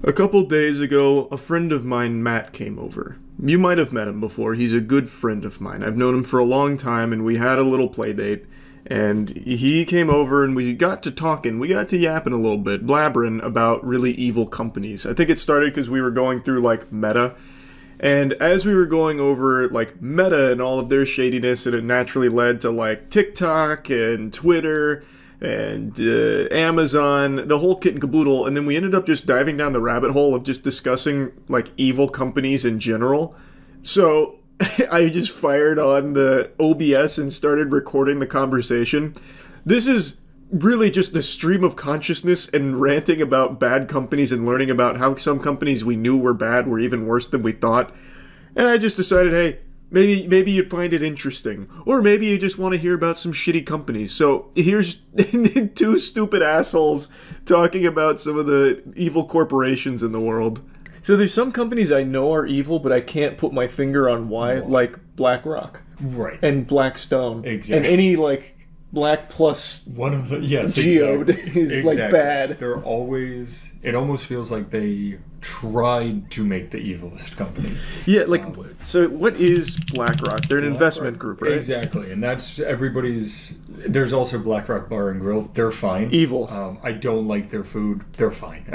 A couple days ago, a friend of mine, Matt, came over. You might have met him before. He's a good friend of mine. I've known him for a long time, and we had a little play date. And he came over, and we got to talking. We got to yapping a little bit, blabbering about really evil companies. I think it started because we were going through, like, Meta. And as we were going over, like, Meta and all of their shadiness, it naturally led to, like, TikTok and Twitter and Amazon, the whole kit and caboodle, and then we ended up just diving down the rabbit hole of just discussing, like, evil companies in general. So I just fired on the OBS and started recording the conversation. This is really just the stream of consciousness and ranting about bad companies and learning about how some companies we knew were bad were even worse than we thought. And I just decided, hey, maybe you'd find it interesting. Or maybe you just want to hear about some shitty companies. So here's two stupid assholes talking about some of the evil corporations in the world. So there's some companies I know are evil, but I can't put my finger on why, like BlackRock. Right. And Blackstone. Exactly. And any, like, Black plus one of the, yes, geode exactly. is, like, bad. They're always, it almost feels like they tried to make the evilest company. Yeah, like, so what is BlackRock? They're an investment group, right? Exactly, and that's everybody's. There's also BlackRock Bar and Grill. They're fine. Evil. I don't like their food. They're fine.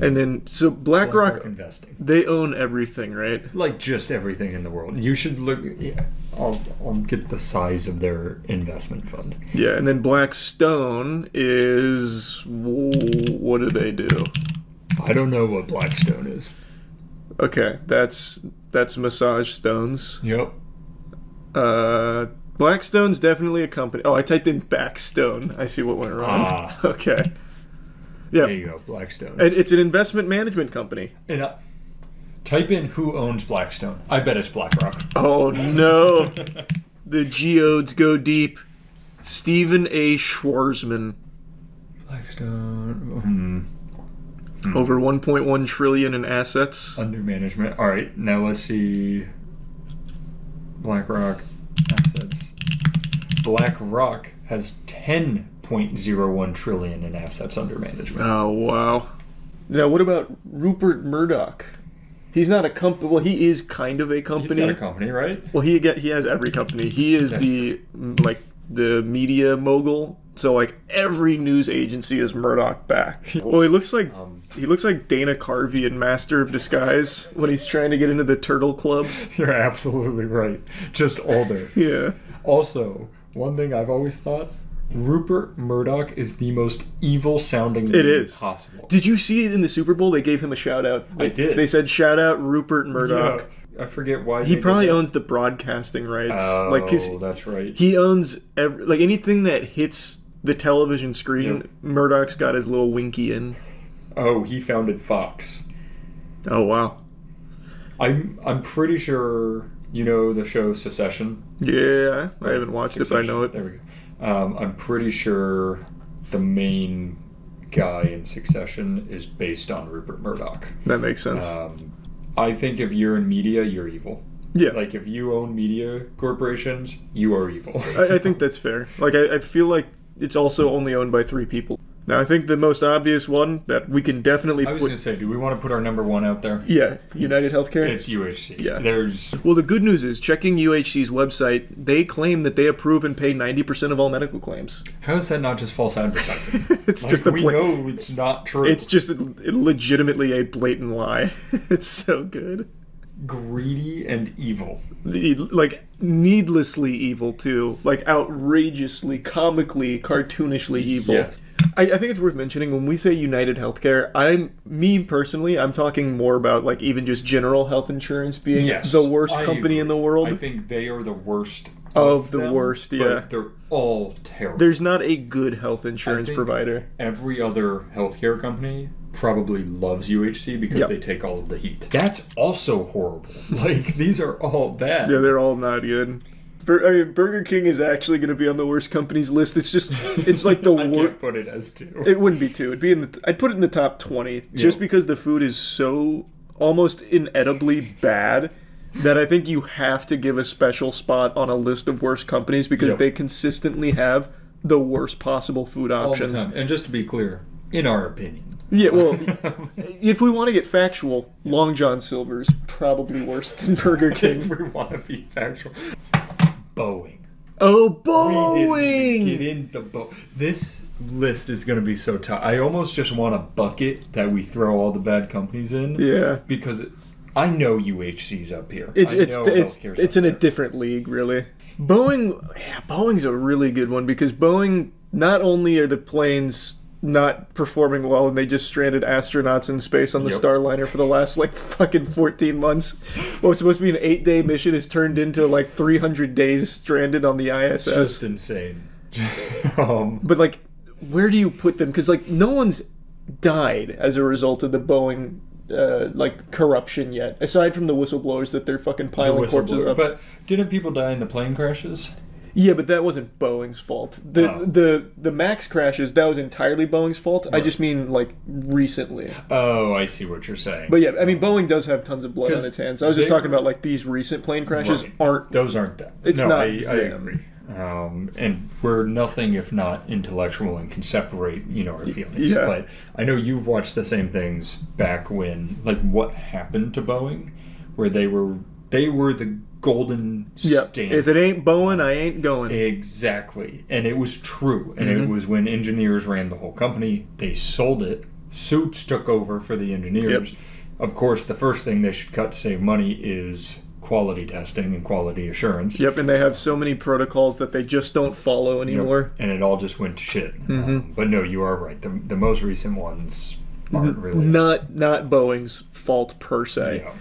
And then, so BlackRock, investing. They own everything, right? Like, just everything in the world. You should look. Yeah, I'll get the size of their investment fund. Yeah, and then Blackstone is, what do they do? I don't know what Blackstone is. Okay, that's massage stones. Yep. Blackstone's definitely a company. Oh, I typed in Backstone. I see what went wrong. Ah. Okay. Yeah. There you go, Blackstone. And it's an investment management company. And type in who owns Blackstone. I bet it's BlackRock. Oh no. The geodes go deep. Stephen A. Schwarzman. Blackstone. Over 1.1 trillion in assets. Under management. All right, now let's see. BlackRock assets. BlackRock has 10.01 trillion in assets under management. Oh wow. Now what about Rupert Murdoch? He's not a company. Well, he is kind of a company. He's not a company, right? Well, he has every company. He is the media mogul. So like every news agency is Murdoch backed. Well, he looks like Dana Carvey in Master of Disguise when he's trying to get into the Turtle Club. You're absolutely right. Just older. Yeah. Also, one thing I've always thought, Rupert Murdoch is the most evil sounding name possible. Did you see it in the Super Bowl? They gave him a shout out. I did. They said shout out Rupert Murdoch. Yeah, I forget why. He probably owns the broadcasting rights. Oh, that's right. He owns anything that hits the television screen. Yep. Murdoch's got his little winky in. Oh, he founded Fox. Oh wow. I'm pretty sure you know the show Succession. Yeah, I haven't watched it, but I know it. There we go. I'm pretty sure the main guy in Succession is based on Rupert Murdoch. That makes sense. I think if you're in media, you're evil. Yeah. Like, if you own media corporations, you are evil. I think that's fair. Like, I feel like it's also only owned by 3 people. Now, I think the most obvious one that we can definitely I was going to say, do we want to put our number 1 out there? Yeah, United Healthcare? It's UHC. Yeah. Well, the good news is, checking UHC's website, they claim that they approve and pay 90% of all medical claims. How is that not just false advertising? It's like, just a we know it's not true. It's just legitimately a blatant lie. It's so good. Greedy and evil. Like, needlessly evil, too. Like, outrageously, comically, cartoonishly evil. Yes. I think it's worth mentioning, when we say United Healthcare, I'm talking more about, like, even just general health insurance being the worst company in the world. I think they are the worst of the worst, yeah. But they're all terrible. There's not a good health insurance provider. Every other healthcare company probably loves UHC because they take all of the heat. That's also horrible. Like, these are all bad. Yeah, they're all not good. Burger King is actually going to be on the worst companies list. It's like the worst. I can't put it as 2. It wouldn't be 2. It'd be I'd put it in the top 20, just because the food is so almost inedibly bad that I think you have to give a special spot on a list of worst companies because they consistently have the worst possible food options. All the time. And just to be clear, in our opinion, Yeah, well, if we want to get factual, Long John Silver's probably worse than Burger King. If we want to be factual. Boeing. Oh, We didn't Boeing! get into Boeing. This list is going to be so tough. I almost just want a bucket that we throw all the bad companies in. Yeah. Because I know UHC's up here. It's Healthcare's in up a different league, really. Boeing's a really good one because Boeing, not only are the planes not performing well and they just stranded astronauts in space on the Starliner for the last like fucking 14 months. What was supposed to be an 8-day mission is turned into like 300 days stranded on the ISS. Just insane. But like, where do you put them? Because like no one's died as a result of the Boeing like corruption yet, aside from the whistleblowers that they're fucking piling corpses up. But didn't people die in the plane crashes? Yeah, but that wasn't Boeing's fault. The Max crashes, that was entirely Boeing's fault. Right. I just mean like recently. Oh, I see what you're saying. But yeah, I mean Boeing does have tons of blood on its hands. I was just talking about like these recent plane crashes aren't. Those aren't that. It's not. I agree. And we're nothing if not intellectual and can separate, our feelings. Yeah. But I know you've watched the same things back when, like, what happened to Boeing, where they were the golden standard. If it ain't Boeing, I ain't going. Exactly. And it was true. And it was when engineers ran the whole company. They sold it. Suits took over for the engineers. Yep. Of course, the first thing they should cut to save money is quality testing and quality assurance. Yep, and they have so many protocols that they just don't follow anymore. Yep. And it all just went to shit. But no, you are right. The most recent ones aren't really... Not Boeing's fault per se. Yeah.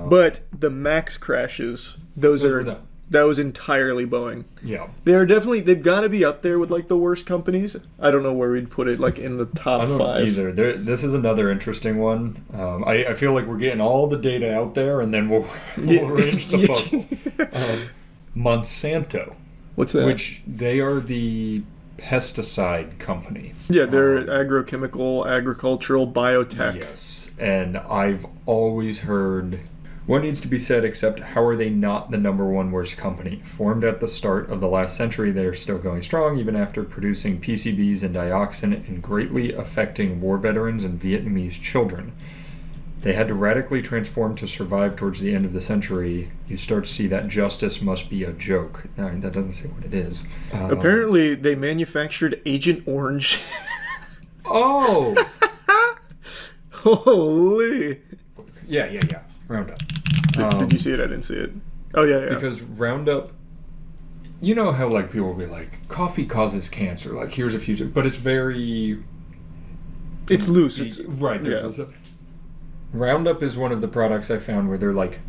But the Max crashes, that was entirely Boeing. Yeah. They've got to be up there with like the worst companies. I don't know where we'd put it, like in the top 5. Either. This is another interesting one. I feel like we're getting all the data out there, and then we'll arrange the puzzle. Monsanto. What's that? Which they are the pesticide company. Yeah, they're agricultural, biotech. Yes, and I've always heard... What needs to be said except how are they not the number one worst company? Formed at the start of the last century, they are still going strong even after producing PCBs and dioxin and greatly affecting war veterans and Vietnamese children. They had to radically transform to survive towards the end of the century. You start to see that justice must be a joke. I mean, that doesn't say what it is. Apparently, they manufactured Agent Orange. Oh! Holy! Yeah. Roundup. Did you see it? I didn't see it. Oh, yeah. Because Roundup, you know how like people will be like, coffee causes cancer. Like, here's a few, but it's very... It's loose. Right. Roundup is one of the products I found where they're like,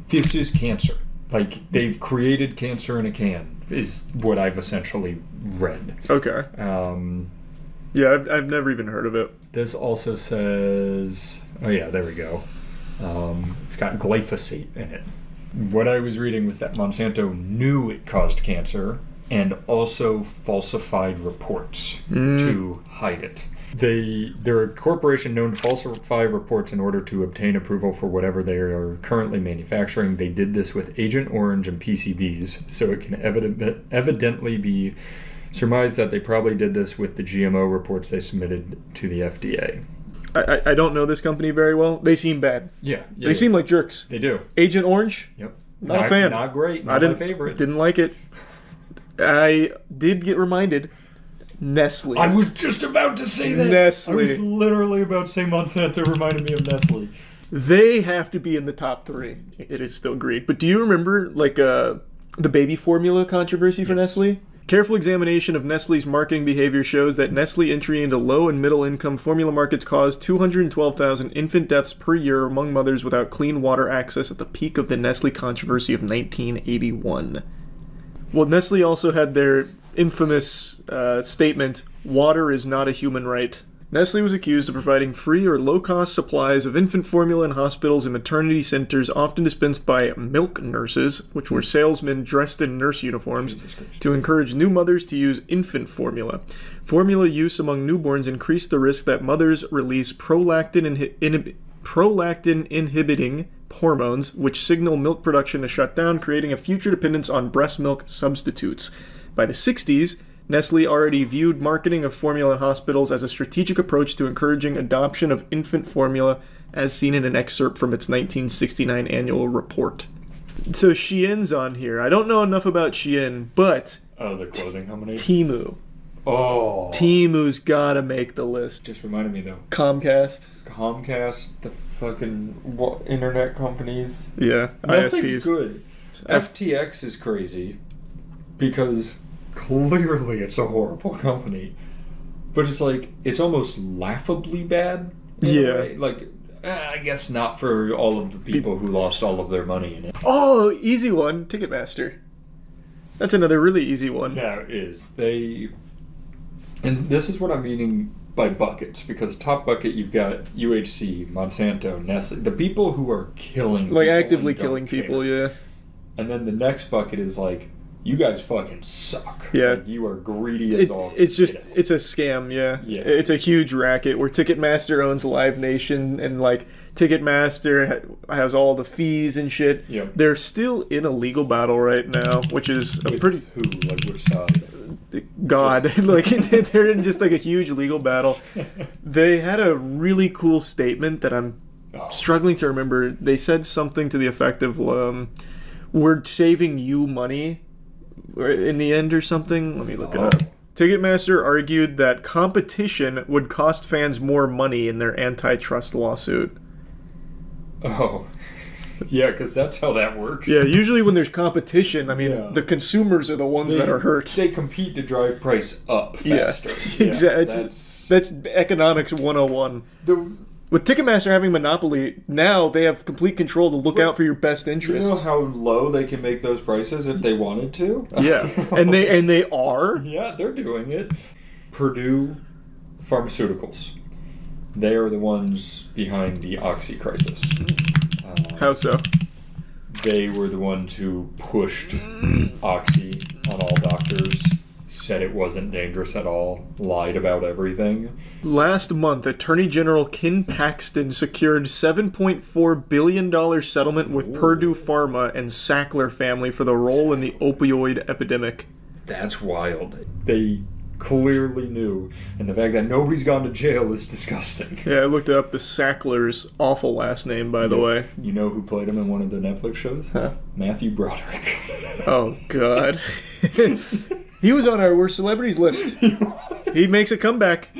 this is cancer. Like, they've created cancer in a can, is what I've essentially read. Okay. Yeah, I've never even heard of it. This also says... Oh, yeah, there we go. It's got glyphosate in it. What I was reading was that Monsanto knew it caused cancer and also falsified reports to hide it. They're a corporation known to falsify reports in order to obtain approval for whatever they are currently manufacturing. They did this with Agent Orange and PCBs, so it can evidently be surmised that they probably did this with the GMO reports they submitted to the FDA. I don't know this company very well. They seem bad. Yeah. They seem like jerks. They do. Agent Orange? Yep. Not a fan. Not great. Not my favorite. Didn't like it. I did get reminded. Nestle. I was just about to say that. Nestle. I was literally about to say Monsanto reminded me of Nestle. They have to be in the top 3. It is still great. But do you remember like the baby formula controversy for Nestle? Careful examination of Nestle's marketing behavior shows that Nestle entry into low and middle income formula markets caused 212,000 infant deaths per year among mothers without clean water access at the peak of the Nestle controversy of 1981. Well, Nestle also had their infamous statement, "Water is not a human right." Nestle was accused of providing free or low-cost supplies of infant formula in hospitals and maternity centers, often dispensed by milk nurses, which were salesmen dressed in nurse uniforms, to encourage new mothers to use infant formula. Formula use among newborns increased the risk that mothers release prolactin-inhibiting hormones, which signal milk production to shut down, creating a future dependence on breast milk substitutes. By the 60s, Nestle already viewed marketing of formula in hospitals as a strategic approach to encouraging adoption of infant formula, as seen in an excerpt from its 1969 annual report. So Shein's on here. I don't know enough about Shein, but... Oh, the clothing company? Temu. Oh. Temu's gotta make the list. Just reminded me, though. Comcast, the fucking internet companies. Yeah, Nothing's ISPs. good. FTX is crazy because clearly it's a horrible company. But it's like, it's almost laughably bad. In a way. Like, I guess not for all of the people who lost all of their money in it. Oh, easy one. Ticketmaster. That's another really easy one. That is. And this is what I'm meaning by buckets, because top bucket you've got UHC, Monsanto, Nestle, the people who are killing people. Like actively killing people, yeah. And then the next bucket is like, you guys fucking suck. Yeah. Like, you are greedy as all. It's just, it's a scam, yeah. It's a huge racket where Ticketmaster owns Live Nation, and like Ticketmaster has all the fees and shit. Yep. They're still in a legal battle right now, which is a pretty... Who? Like which side? God. Like, they're in just like a huge legal battle. They had a really cool statement that I'm struggling to remember. They said something to the effect of, we're saving you money in the end or something. Let me look it up. Ticketmaster argued that competition would cost fans more money in their antitrust lawsuit. Oh. Yeah, because that's how that works. Yeah, usually when there's competition, I mean, the consumers are the ones that are hurt. They compete to drive price up faster. Yeah, exactly. That's economics 101. With Ticketmaster having monopoly, now they have complete control to look out for your best interests. You know how low they can make those prices if they wanted to? Yeah, and they are. Yeah, they're doing it. Purdue Pharmaceuticals. They are the ones behind the Oxy crisis. How so? They were the ones who pushed Oxy on all doctors, said it wasn't dangerous at all, lied about everything. Last month, Attorney General Ken Paxton secured $7.4 billion settlement with Purdue Pharma and Sackler family for the role in the opioid epidemic. That's wild. They clearly knew, and the fact that nobody's gone to jail is disgusting. Yeah, I looked up the Sacklers' awful last name, by the way. You know who played him in one of the Netflix shows? Huh? Matthew Broderick. Oh, God. He was on our Worst Celebrities list. He makes a comeback.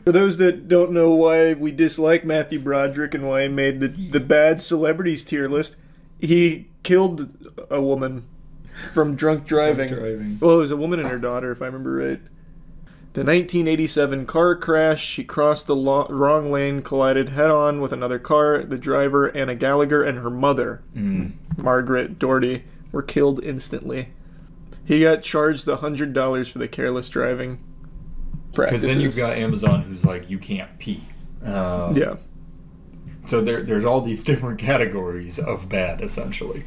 For those that don't know why we dislike Matthew Broderick and why he made the bad celebrities tier list, he killed a woman from drunk driving. Well, it was a woman and her daughter, if I remember right. The 1987 car crash, she crossed the wrong lane, collided head-on with another car. The driver, Anna Gallagher, and her mother, Margaret Doherty, were killed instantly. He got charged $100 for the careless driving practices. Because then you've got Amazon who's like, you can't pee. Yeah. So there's all these different categories of bad, essentially.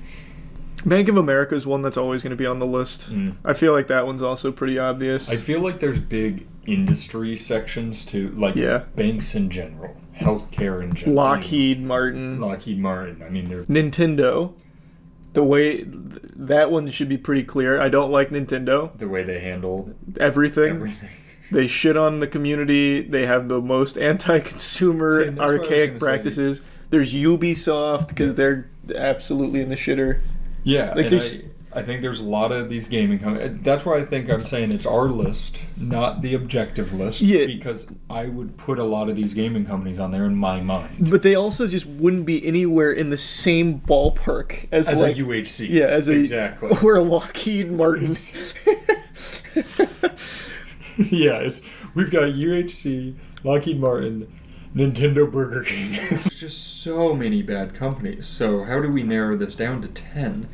Bank of America is one that's always going to be on the list. I feel like that one's also pretty obvious. I feel like there's big industry sections too, like banks in general, healthcare in general. Lockheed Martin. I mean, they're... Nintendo. The way... That one should be pretty clear. I don't like Nintendo. The way they handle... Everything. They shit on the community. They have the most anti-consumer, archaic practices. There's Ubisoft, because they're absolutely in the shitter. Yeah, like and I think there's a lot of these gaming companies. That's why I think I'm saying it's our list, not the objective list, because I would put a lot of these gaming companies on there in my mind. But they also just wouldn't be anywhere in the same ballpark as like, a UHC. Yeah, as exactly. Or a Lockheed Martin. Yeah, we've got UHC, Lockheed Martin, Nintendo, Burger King. There's just so many bad companies. So how do we narrow this down to 10?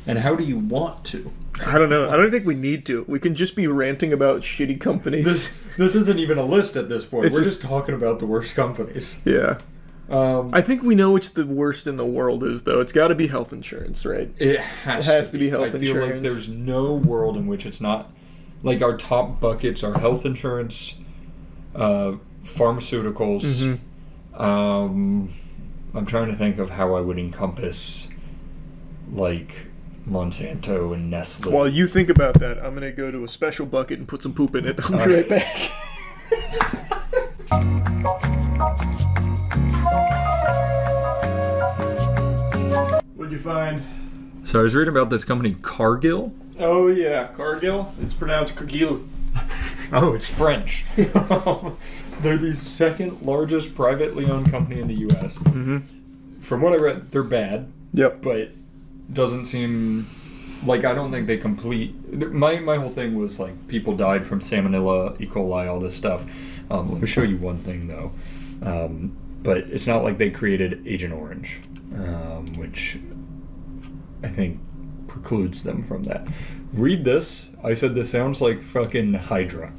And how do you want to? I don't know. I don't think we need to. We can just be ranting about shitty companies. This isn't even a list at this point. We're just talking about the worst companies. Yeah. I think we know which the worst in the world is, though. It's got to be health insurance, right? It has to be health insurance. I feel like there's no world in which it's not. Like, our top buckets are health insurance, pharmaceuticals. Mm-hmm. I'm trying to think of how I would encompass, like, Monsanto and Nestle. While you think about that, I'm gonna go to a special bucket and put some poop in it. I'll be right back. What'd you find? So I was reading about this company, Cargill. Oh yeah, Cargill. It's pronounced Cargill. Oh, it's French. They're the second largest privately owned company in the U.S. Mm-hmm. From what I read, they're bad. Yep. But doesn't seem like, I don't think they complete. My whole thing was like people died from Salmonella, E. coli, all this stuff. Let me show you one thing though. But it's not like they created Agent Orange, which I think precludes them from that. Read this. I said this sounds like fucking Hydra.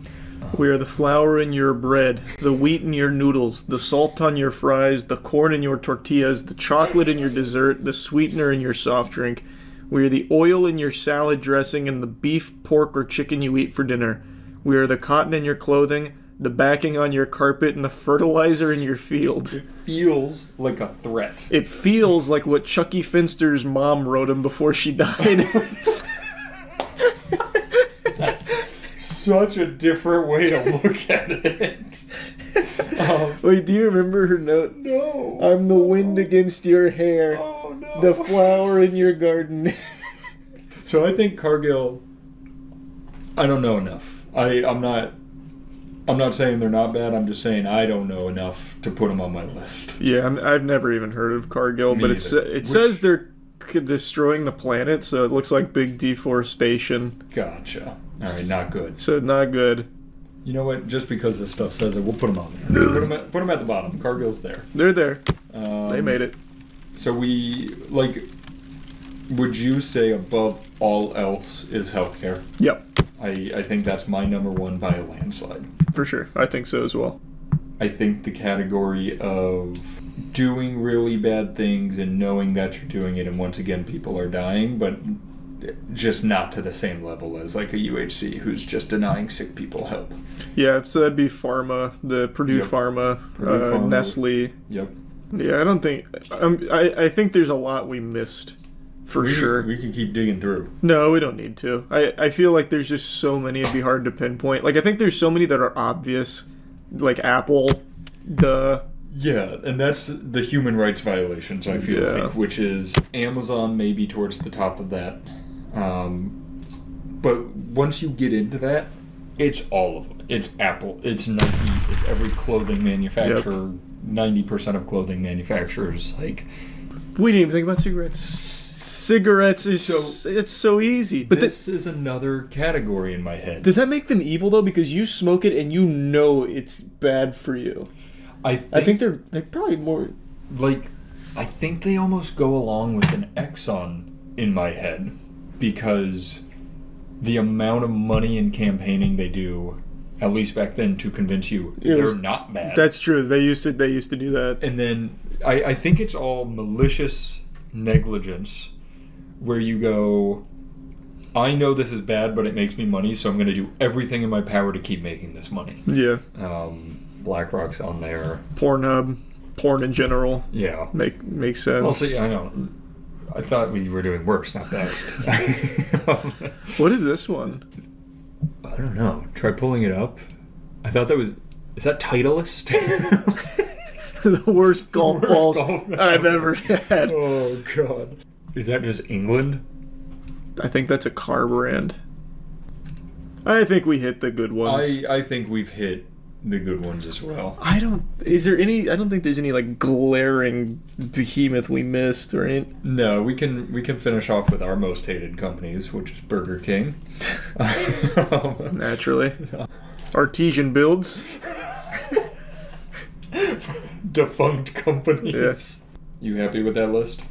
We are the flour in your bread, the wheat in your noodles, the salt on your fries, the corn in your tortillas, the chocolate in your dessert, the sweetener in your soft drink. We are the oil in your salad dressing and the beef, pork, or chicken you eat for dinner. We are the cotton in your clothing, the backing on your carpet, and the fertilizer in your field. It feels like a threat. It feels like what Chucky Finster's mom wrote him before she died. That's such a different way to look at it. Wait, do you remember her note? No. I'm the wind against your hair, Oh no. the flower in your garden. So I think Cargill, I don't know enough. I'm not saying they're not bad. I'm just saying I don't know enough to put them on my list. Yeah, I've never even heard of Cargill, Me but either. it says they're destroying the planet, so it looks like big deforestation. Gotcha. All right, not good. So not good. You know what? Just because this stuff says it, we'll put them on there. Put them at the bottom. Cargill's there. They're there. They made it. So would you say above all else is healthcare? Yep, I think that's my number one by a landslide. for sure. I think so as well. I think the category of doing really bad things and knowing that you're doing it, and once again people are dying, but just not to the same level as like a UHC who's just denying sick people help. Yeah, so that'd be pharma, the Purdue Yep. Pharma, Pharma. Nestle. Yep. Yeah, I don't think... I think there's a lot we missed, for sure. We can keep digging through. No, we don't need to. I feel like there's just so many it'd be hard to pinpoint. Like, I think there's so many that are obvious, like Apple, Yeah, and that's the human rights violations, I feel Yeah. like, which is Amazon maybe towards the top of that. But once you get into that, it's all of them. It's Apple, it's Nike, it's every clothing manufacturer, 90% of clothing manufacturers. Like, We didn't even think about cigarettes. Cigarettes is it's so easy. But this is another category in my head. does that make them evil though? Because you smoke it and you know it's bad for you. I think they're probably more. like, I think they almost go along with an Exxon in my head, because the amount of money and campaigning they do, at least back then, to convince you they're not bad. That's true. They used to do that. And then I think it's all malicious negligence, where you go, I know this is bad, but it makes me money, so I'm going to do everything in my power to keep making this money. Yeah. BlackRock's on there. Pornhub, porn in general. Yeah. Makes sense. Well, see, I know. I thought we were doing worse, not best. What is this one? I don't know. Try pulling it up. I thought that was... Is that Titleist? The worst golf Worst balls golf ball. I've ever had. Oh, God. Is that just England? I think that's a car brand. I think we hit the good ones. I think we've hit the good ones as well. I don't think there's any like glaring behemoth we missed or any. No, we can finish off with our most hated companies, which is Burger King. Naturally. Artesian builds. Defunct companies. Yes. You happy with that list?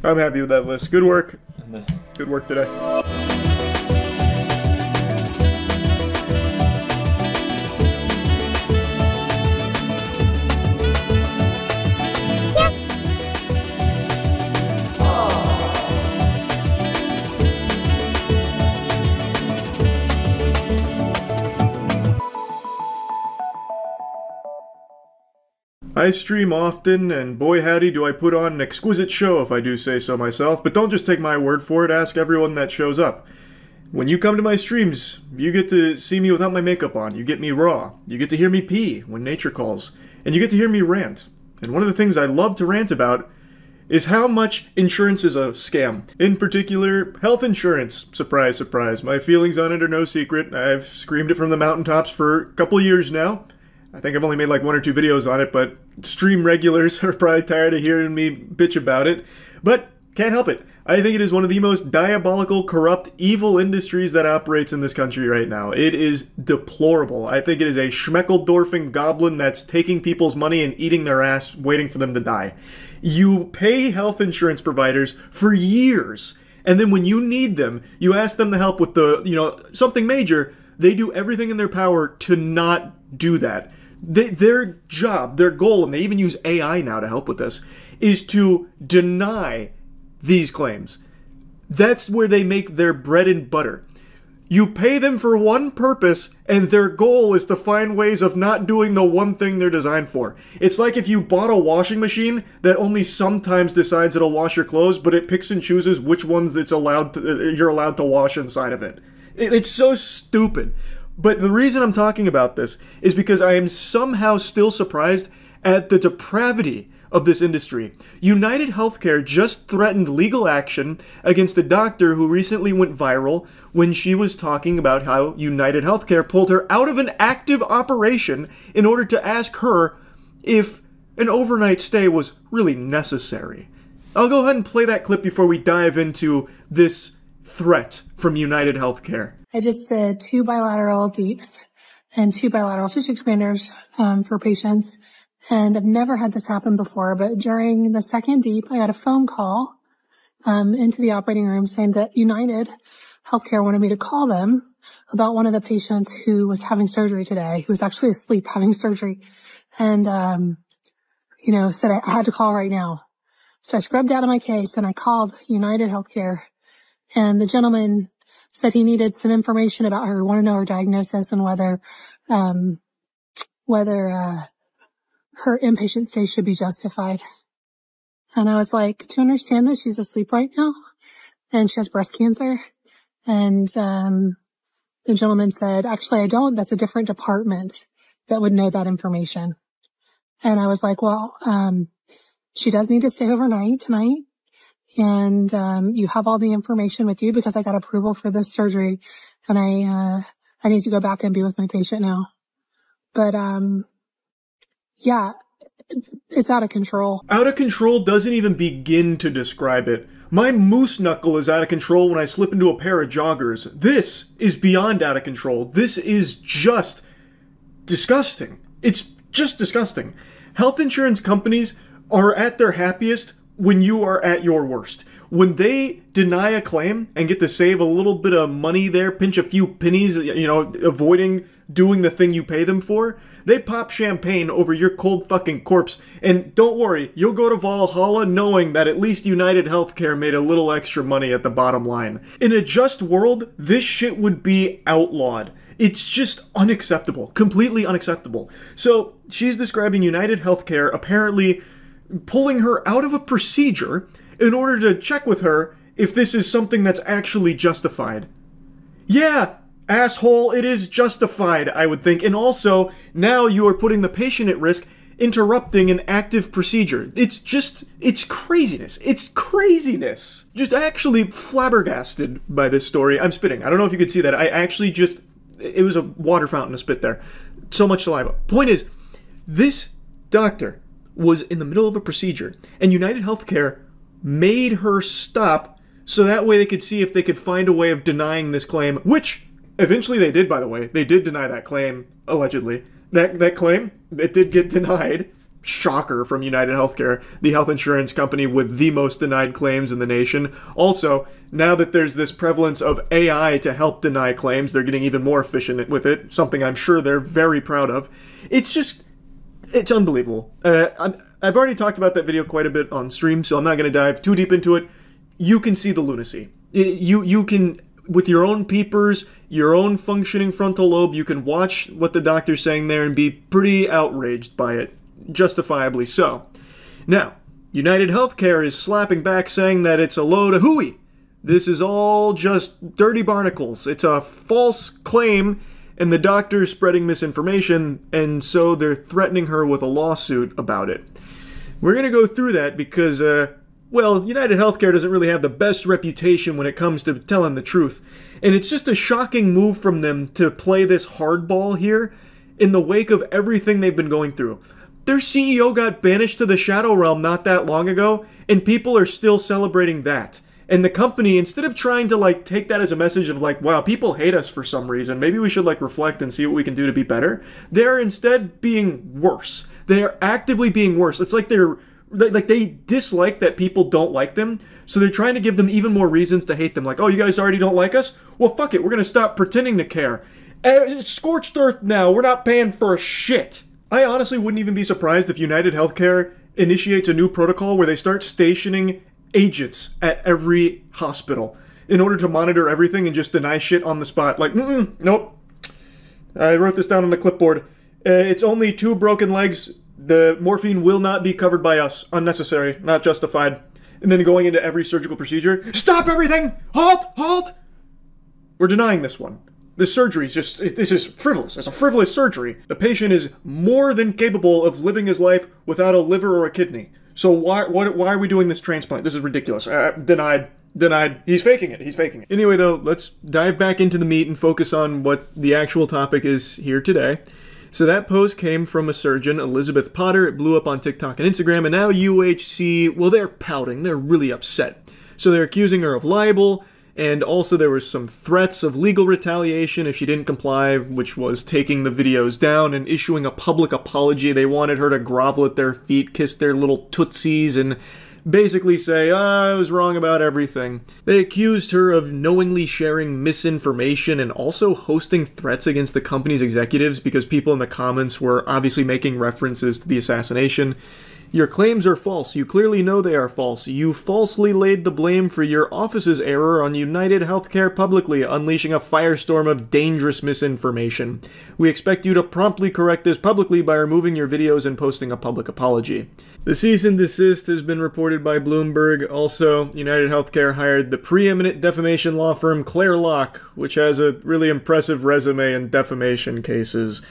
I'm happy with that list. Good work. And the- Good work today. I stream often, and boy howdy do I put on an exquisite show if I do say so myself, but don't just take my word for it, ask everyone that shows up. When you come to my streams, you get to see me without my makeup on, you get me raw, you get to hear me pee when nature calls, and you get to hear me rant. And one of the things I love to rant about is how much insurance is a scam. In particular, health insurance. Surprise, surprise. My feelings on it are no secret. I've screamed it from the mountaintops for a couple of years now. I think I've only made like 1 or 2 videos on it, but stream regulars are probably tired of hearing me bitch about it. But can't help it. I think it is one of the most diabolical, corrupt, evil industries that operates in this country right now. It is deplorable. I think it is a Schmeckeldorfing goblin that's taking people's money and eating their ass, waiting for them to die. You pay health insurance providers for years, and then when you need them, you ask them to help with something major, they do everything in their power to not do that. Their job, their goal, and they even use AI now to help with this, is to deny these claims. That's where they make their bread and butter. You pay them for one purpose, and their goal is to find ways of not doing the one thing they're designed for. It's like if you bought a washing machine that only sometimes decides it'll wash your clothes, but it picks and chooses which ones you're allowed to wash inside of it. It's so stupid. But the reason I'm talking about this is because I am somehow still surprised at the depravity of this industry. United Healthcare just threatened legal action against a doctor who recently went viral when she was talking about how United Healthcare pulled her out of an active operation in order to ask her if an overnight stay was really necessary. I'll go ahead and play that clip before we dive into this threat from United Healthcare. I just did 2 bilateral deeps and 2 bilateral tissue expanders for patients. And I've never had this happen before, but during the second deep, I got a phone call into the operating room saying that United Healthcare wanted me to call them about one of the patients who was having surgery today, who was actually asleep having surgery, and said I had to call right now. So I scrubbed out of my case and I called United Healthcare, and the gentleman said he needed some information about her, wanted to know her diagnosis and whether her inpatient stay should be justified. And I was like, do you understand that she's asleep right now? And she has breast cancer? And the gentleman said, actually, I don't. That's a different department that would know that information. And I was like, well, she does need to stay overnight tonight. And you have all the information with you because I got approval for this surgery. And I need to go back and be with my patient now. But yeah, it's out of control. Out of control doesn't even begin to describe it. My moose knuckle is out of control when I slip into a pair of joggers. This is beyond out of control. This is just disgusting. It's just disgusting. Health insurance companies are at their happiest when you are at your worst. When they deny a claim and get to save a little bit of money there, pinch a few pennies, avoiding doing the thing you pay them for, they pop champagne over your cold fucking corpse. And don't worry, you'll go to Valhalla knowing that at least United Healthcare made a little extra money at the bottom line. In a just world, this shit would be outlawed. It's just unacceptable. Completely unacceptable. So, she's describing United Healthcare apparently pulling her out of a procedure in order to check with her if this is something that's actually justified. Yeah, asshole, it is justified, I would think. And also, now you are putting the patient at risk, interrupting an active procedure. It's craziness. It's craziness. Just actually flabbergasted by this story. I'm spitting. I don't know if you could see that. It was a water fountain of spit there. So much saliva. Point is, this doctor was in the middle of a procedure, and United Healthcare made her stop so that way they could see if they could find a way of denying this claim, which eventually they did, by the way. They did deny that claim, allegedly. That claim, it did get denied. Shocker from United Healthcare, the health insurance company with the most denied claims in the nation. Also, now that there's this prevalence of AI to help deny claims, they're getting even more efficient with it, something I'm sure they're very proud of. It's unbelievable. I've already talked about that video quite a bit on stream, so I'm not going to dive too deep into it. You can see the lunacy. You can, with your own peepers, your own functioning frontal lobe, you can watch what the doctor's saying there and be pretty outraged by it. justifiably so. Now, United Healthcare is slapping back saying that it's a load of hooey. This is all just dirty barnacles. It's a false claim, and the doctor's spreading misinformation, and so they're threatening her with a lawsuit about it. We're going to go through that because, United Healthcare doesn't really have the best reputation when it comes to telling the truth. And it's just a shocking move from them to play this hardball here in the wake of everything they've been going through. Their CEO got banished to the Shadow Realm not that long ago, and people are still celebrating that. And the company, instead of trying to, take that as a message of, wow, people hate us for some reason, maybe we should, reflect and see what we can do to be better, they're instead being worse. They are actively being worse. It's like they dislike that people don't like them, so they're trying to give them even more reasons to hate them. Like, oh, you guys already don't like us? Well, fuck it, we're gonna stop pretending to care. It's scorched earth now, we're not paying for shit. I honestly wouldn't even be surprised if United Healthcare initiates a new protocol where they start stationing agents at every hospital in order to monitor everything and just deny shit on the spot. Nope. I wrote this down on the clipboard. It's only 2 broken legs. The morphine will not be covered by us. Unnecessary. Not justified. And then going into every surgical procedure. Stop everything! Halt! Halt! We're denying this one. This surgery is this is frivolous. It's a frivolous surgery. The patient is more than capable of living his life without a liver or a kidney. So why are we doing this transplant? This is ridiculous. Denied. He's faking it. Anyway, though, let's dive back into the meat and focus on what the actual topic is here today. So that post came from a surgeon, Elizabeth Potter. It blew up on TikTok and Instagram, and now UHC, well, they're pouting. They're really upset. So they're accusing her of libel, and also there was some threats of legal retaliation if she didn't comply, which was taking the videos down and issuing a public apology. They wanted her to grovel at their feet, kiss their little tootsies, and basically say, I was wrong about everything. They accused her of knowingly sharing misinformation and also hosting threats against the company's executives because people in the comments were obviously making references to the assassination. Your claims are false. You clearly know they are false. You falsely laid the blame for your office's error on United Healthcare publicly, unleashing a firestorm of dangerous misinformation. We expect you to promptly correct this publicly by removing your videos and posting a public apology. The cease and desist has been reported by Bloomberg. Also, United Healthcare hired the preeminent defamation law firm Claire Locke, which has a really impressive resume in defamation cases.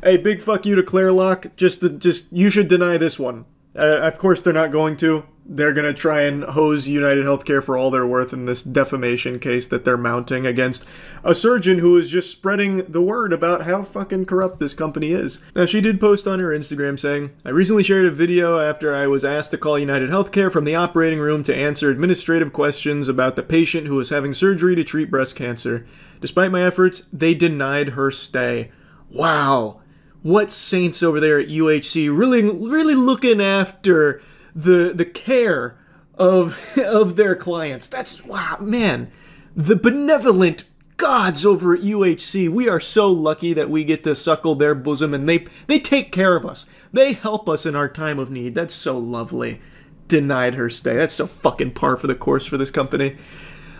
Hey, big fuck you to Claire Locke. You should deny this one. Of course they're not going to. They're going to try and hose United Healthcare for all they're worth in this defamation case that they're mounting against a surgeon who is just spreading the word about how fucking corrupt this company is. Now, she did post on her Instagram saying, I recently shared a video after I was asked to call United Healthcare from the operating room to answer administrative questions about the patient who was having surgery to treat breast cancer. Despite my efforts, they denied her stay. Wow. What saints over there at UHC, really looking after the care of their clients. That's, wow, man. The benevolent gods over at UHC. We are so lucky that we get to suckle their bosom, and they take care of us. They help us in our time of need. That's so lovely. Denied her stay. That's so fucking par for the course for this company.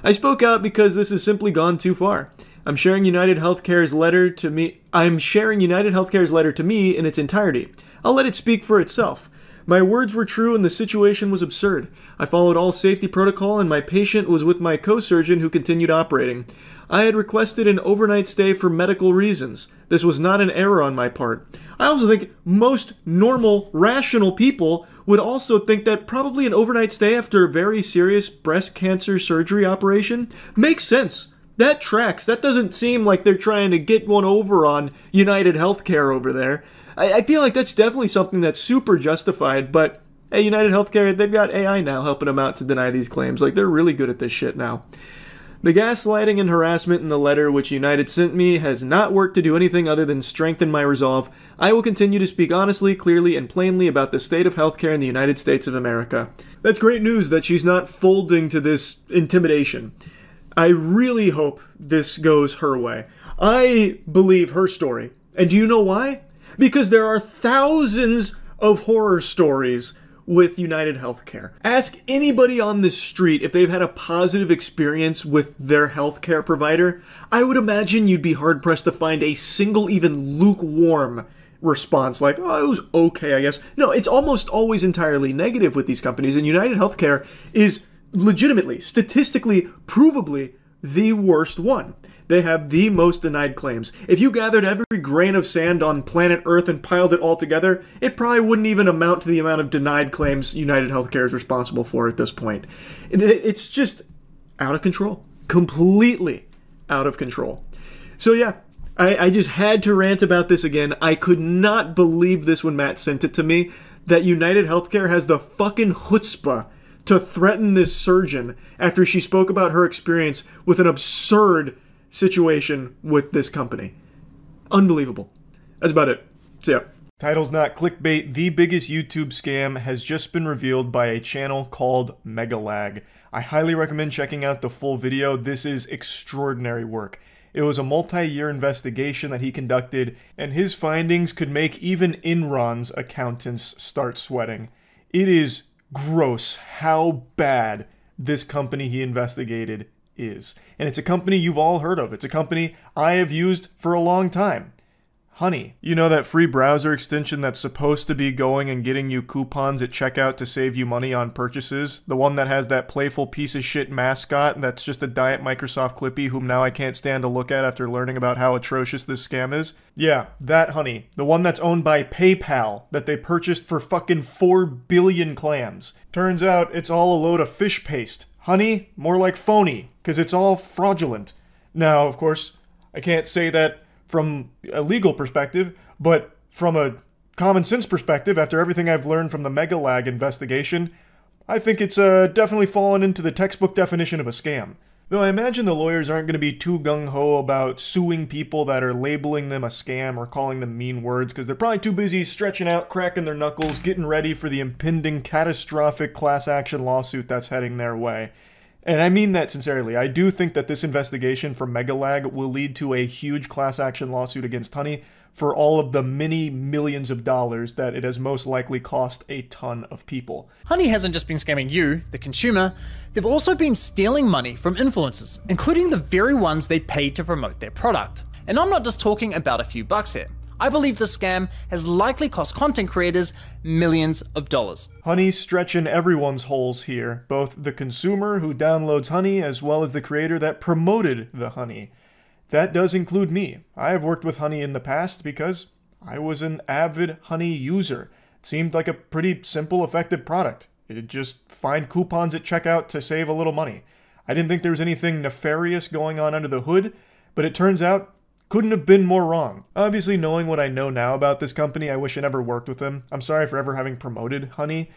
I spoke out because this has simply gone too far. I'm sharing United Healthcare's letter to me in its entirety. I'll let it speak for itself. My words were true and the situation was absurd. I followed all safety protocol and my patient was with my co-surgeon who continued operating. I had requested an overnight stay for medical reasons. This was not an error on my part. I also think most normal, rational people would also think that probably an overnight stay after a very serious breast cancer surgery operation makes sense. That tracks. That doesn't seem like they're trying to get one over on United Healthcare over there. I feel like that's definitely something that's super justified, but hey, United Healthcare, they've got AI now helping them out to deny these claims. Like, they're really good at this shit now. The gaslighting and harassment in the letter which United sent me has not worked to do anything other than strengthen my resolve. I will continue to speak honestly, clearly, and plainly about the state of healthcare in the United States of America. That's great news that she's not folding to this intimidation. I really hope this goes her way. I believe her story. And do you know why? Because there are thousands of horror stories with United Healthcare. Ask anybody on the street if they've had a positive experience with their healthcare provider. I would imagine you'd be hard-pressed to find a single, even lukewarm response, like, oh, it was okay, I guess. No, it's almost always entirely negative with these companies, and United Healthcare is legitimately, statistically, provably the worst one. They have the most denied claims. If you gathered every grain of sand on planet Earth and piled it all together, it probably wouldn't even amount to the amount of denied claims United Healthcare is responsible for at this point. It's just out of control. Completely out of control. So yeah, I just had to rant about this again. I could not believe this when Matt sent it to me, that United Healthcare has the fucking chutzpah to threaten this surgeon after she spoke about her experience with an absurd situation with this company. Unbelievable. That's about it. So yeah. Title's not clickbait. The biggest YouTube scam has just been revealed by a channel called Megalag. I highly recommend checking out the full video. This is extraordinary work. It was a multi-year investigation that he conducted, and his findings could make even Enron's accountants start sweating. It is gross how bad this company he investigated is. And it's a company you've all heard of. It's a company I have used for a long time. Honey. You know that free browser extension that's supposed to be going and getting you coupons at checkout to save you money on purchases? The one that has that playful piece of shit mascot that's just a diet Microsoft Clippy whom now I can't stand to look at after learning about how atrocious this scam is? Yeah, that Honey. The one that's owned by PayPal that they purchased for fucking 4 billion clams. Turns out it's all a load of fish paste. Honey, more like phony, because it's all fraudulent. Now, of course, I can't say that from a legal perspective, but from a common sense perspective, after everything I've learned from the Megalag investigation, I think it's definitely fallen into the textbook definition of a scam. Though I imagine the lawyers aren't going to be too gung-ho about suing people that are labeling them a scam or calling them mean words, because they're probably too busy stretching out, cracking their knuckles, getting ready for the impending catastrophic class action lawsuit that's heading their way. And I mean that sincerely. I do think that this investigation from Megalag will lead to a huge class action lawsuit against Honey for all of the many millions of dollars that it has most likely cost a ton of people. Honey hasn't just been scamming you, the consumer, they've also been stealing money from influencers, including the very ones they paid to promote their product. And I'm not just talking about a few bucks here. I believe the scam has likely cost content creators millions of dollars. Honey's stretching everyone's holes here, both the consumer who downloads Honey as well as the creator that promoted the Honey. That does include me. I have worked with Honey in the past because I was an avid Honey user. It seemed like a pretty simple, effective product. It'd just find coupons at checkout to save a little money. I didn't think there was anything nefarious going on under the hood, but it turns out couldn't have been more wrong. Obviously, knowing what I know now about this company, I wish I never worked with them. I'm sorry for ever having promoted Honey.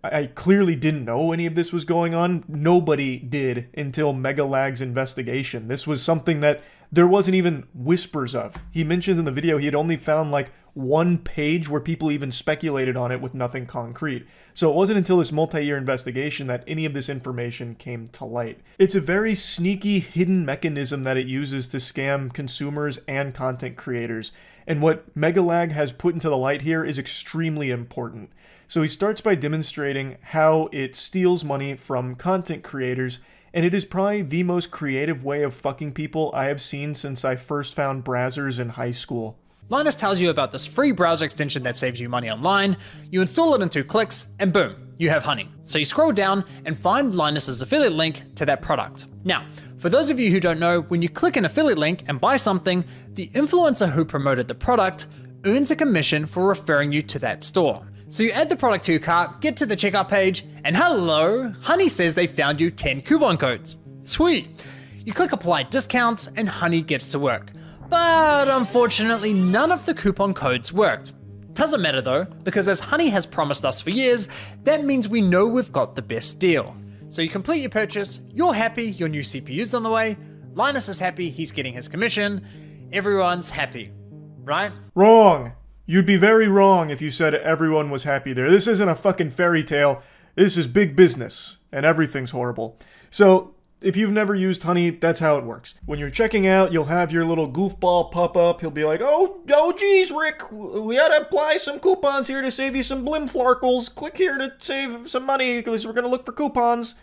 I clearly didn't know any of this was going on. Nobody did until Megalag's investigation. This was something that there wasn't even whispers of. He mentions in the video he had only found like one page where people even speculated on it with nothing concrete. So it wasn't until this multi-year investigation that any of this information came to light. It's a very sneaky, hidden mechanism that it uses to scam consumers and content creators. And what Megalag has put into the light here is extremely important. So he starts by demonstrating how it steals money from content creators, and it is probably the most creative way of fucking people I have seen since I first found browsers in high school. Linus tells you about this free browser extension that saves you money online, you install it in 2 clicks, and boom, you have Honey. So you scroll down and find Linus's affiliate link to that product. Now, for those of you who don't know, when you click an affiliate link and buy something, the influencer who promoted the product earns a commission for referring you to that store. So you add the product to your cart, get to the checkout page, and hello, Honey says they found you 10 coupon codes. Sweet. You click apply discounts and Honey gets to work. But unfortunately, none of the coupon codes worked. Doesn't matter though, because as Honey has promised us for years, that means we know we've got the best deal. So you complete your purchase, you're happy, your new CPU's on the way, Linus is happy, he's getting his commission, everyone's happy, right? Wrong. You'd be very wrong if you said everyone was happy there. This isn't a fucking fairy tale. This is big business, and everything's horrible. So, if you've never used Honey, that's how it works. When you're checking out, you'll have your little goofball pop up. He'll be like, oh geez, Rick, we gotta apply some coupons here to save you some blimflarkles. Click here to save some money, because we're gonna look for coupons.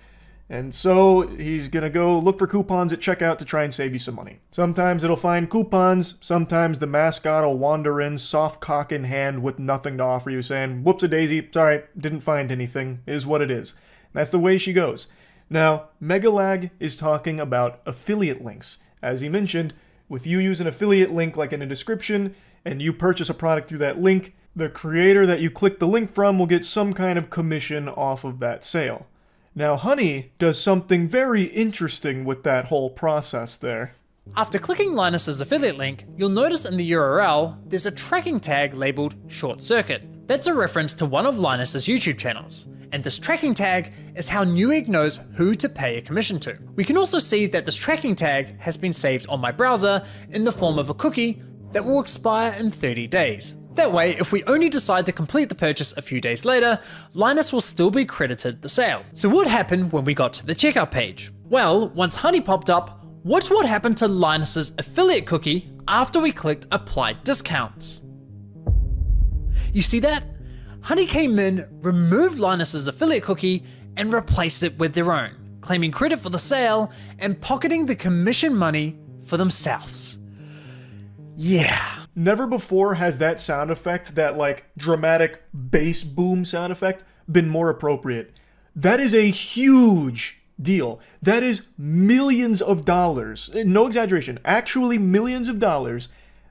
And so he's gonna go look for coupons at checkout to try and save you some money. Sometimes it'll find coupons, sometimes the mascot will wander in, soft cock in hand with nothing to offer you, saying, whoops-a-daisy, sorry, didn't find anything, is what it is. And that's the way she goes. Now, Megalag is talking about affiliate links. As he mentioned, if you use an affiliate link like in a description, and you purchase a product through that link, the creator that you click the link from will get some kind of commission off of that sale. Now, Honey does something very interesting with that whole process there. After clicking Linus's affiliate link, you'll notice in the URL there's a tracking tag labeled Short Circuit. That's a reference to one of Linus's YouTube channels, and this tracking tag is how Newegg knows who to pay a commission to. We can also see that this tracking tag has been saved on my browser in the form of a cookie that will expire in 30 days. That way, if we only decide to complete the purchase a few days later, Linus will still be credited the sale. So what happened when we got to the checkout page? Well, once Honey popped up, watch what happened to Linus's affiliate cookie after we clicked Apply Discounts. You see that? Honey came in, removed Linus's affiliate cookie, and replaced it with their own, claiming credit for the sale and pocketing the commission money for themselves. Yeah. Never before has that sound effect, that like dramatic bass boom sound effect, been more appropriate. That is a huge deal. That is millions of dollars, no exaggeration, actually millions of dollars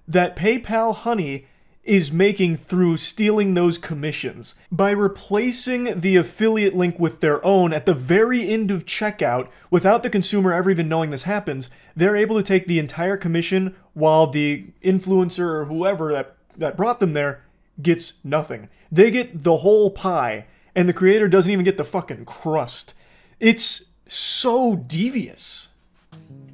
that PayPal Honey is making through stealing those commissions. By replacing the affiliate link with their own at the very end of checkout, without the consumer ever even knowing this happens, they're able to take the entire commission while the influencer or whoever that brought them there gets nothing. They get the whole pie, and the creator doesn't even get the fucking crust. It's so devious.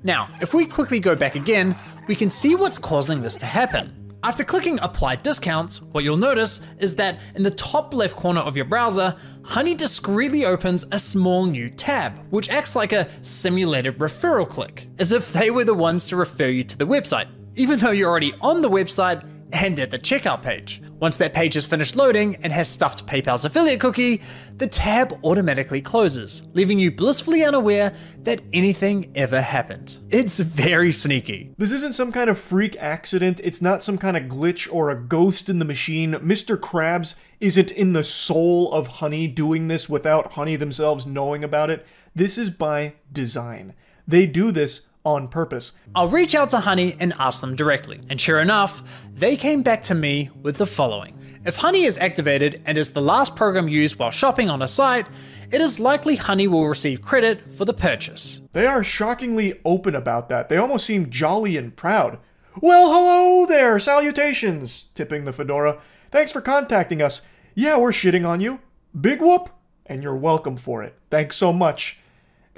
Now, if we quickly go back again, we can see what's causing this to happen. After clicking Apply Discounts, what you'll notice is that in the top left corner of your browser, Honey discreetly opens a small new tab, which acts like a simulated referral click, as if they were the ones to refer you to the website, even though you're already on the website and at the checkout page. Once that page is finished loading and has stuffed PayPal's affiliate cookie, the tab automatically closes, leaving you blissfully unaware that anything ever happened. It's very sneaky. This isn't some kind of freak accident, it's not some kind of glitch or a ghost in the machine. Mr. Krabs isn't in the soul of Honey doing this without Honey themselves knowing about it. This is by design. They do this on purpose. I'll reach out to Honey and ask them directly, and sure enough, they came back to me with the following. If Honey is activated and is the last program used while shopping on a site, it is likely Honey will receive credit for the purchase. They are shockingly open about that. They almost seem jolly and proud. Well, hello there, salutations, tipping the fedora. Thanks for contacting us. Yeah, we're shitting on you. Big whoop, and you're welcome for it. Thanks so much.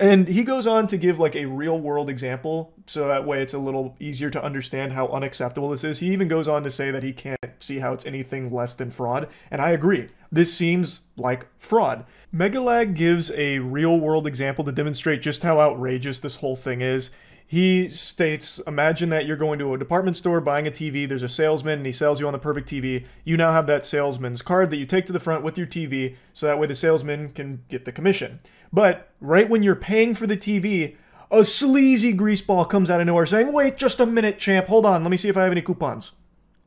And he goes on to give like a real world example, so that way it's a little easier to understand how unacceptable this is. He even goes on to say that he can't see how it's anything less than fraud, and I agree. This seems like fraud. Megalag gives a real world example to demonstrate just how outrageous this whole thing is. He states, imagine that you're going to a department store buying a TV, there's a salesman and he sells you on the perfect TV. You now have that salesman's card that you take to the front with your TV, so that way the salesman can get the commission. But right when you're paying for the TV, a sleazy greaseball comes out of nowhere saying, wait just a minute, champ, hold on, let me see if I have any coupons.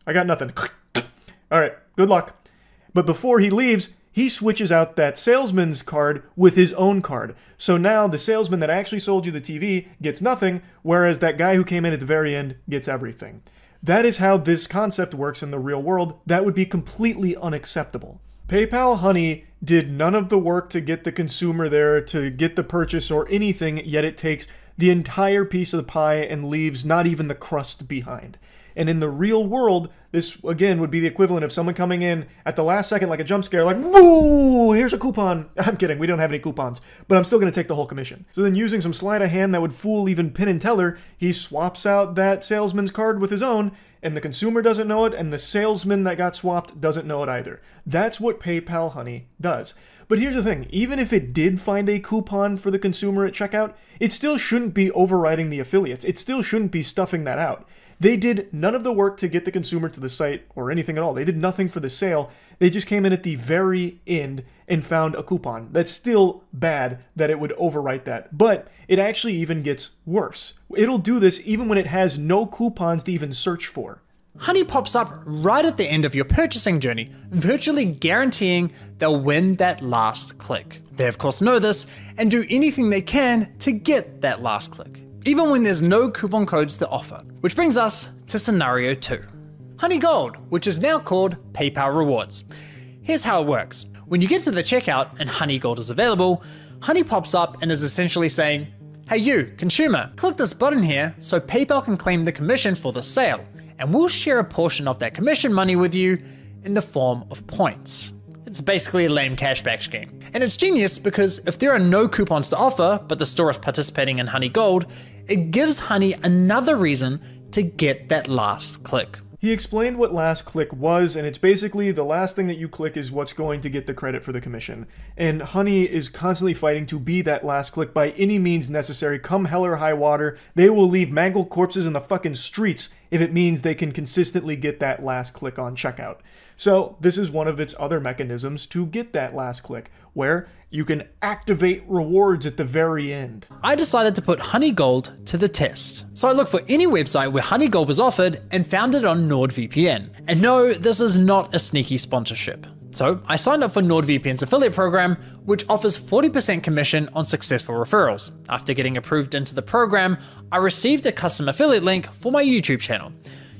I got nothing. Alright, good luck. But before he leaves, he switches out that salesman's card with his own card. So now the salesman that actually sold you the TV gets nothing, whereas that guy who came in at the very end gets everything. That is how this concept works in the real world. That would be completely unacceptable. PayPal Honey did none of the work to get the consumer there, to get the purchase or anything, yet it takes the entire piece of the pie and leaves not even the crust behind. And in the real world, this, again, would be the equivalent of someone coming in at the last second like a jump scare, like, woo, here's a coupon. I'm kidding, we don't have any coupons, but I'm still going to take the whole commission. So then using some sleight of hand that would fool even Penn and Teller, he swaps out that salesman's card with his own, and the consumer doesn't know it, and the salesman that got swapped doesn't know it either. That's what PayPal Honey does. But here's the thing, even if it did find a coupon for the consumer at checkout, it still shouldn't be overriding the affiliates. It still shouldn't be stuffing that out. They did none of the work to get the consumer to the site or anything at all. They did nothing for the sale. They just came in at the very end and found a coupon. That's still bad that it would overwrite that, but it actually even gets worse. It'll do this even when it has no coupons to even search for. Honey pops up right at the end of your purchasing journey, virtually guaranteeing they'll win that last click. They of course know this and do anything they can to get that last click, even when there's no coupon codes to offer. Which brings us to scenario 2. Honey Gold, which is now called PayPal Rewards. Here's how it works. When you get to the checkout and Honey Gold is available, Honey pops up and is essentially saying, "Hey you, consumer, click this button here so PayPal can claim the commission for the sale, and we'll share a portion of that commission money with you in the form of points." It's basically a lame cashback scheme. And it's genius because if there are no coupons to offer, but the store is participating in Honey Gold, it gives Honey another reason to get that last click. He explained what last click was, and it's basically the last thing that you click is what's going to get the credit for the commission. And Honey is constantly fighting to be that last click by any means necessary. Come hell or high water, they will leave mangled corpses in the fucking streets if it means they can consistently get that last click on checkout. So this is one of its other mechanisms to get that last click, where you can activate rewards at the very end. I decided to put Honey Gold to the test. So I looked for any website where Honey Gold was offered and found it on NordVPN. And no, this is not a sneaky sponsorship. So I signed up for NordVPN's affiliate program, which offers 40% commission on successful referrals. After getting approved into the program, I received a custom affiliate link for my YouTube channel.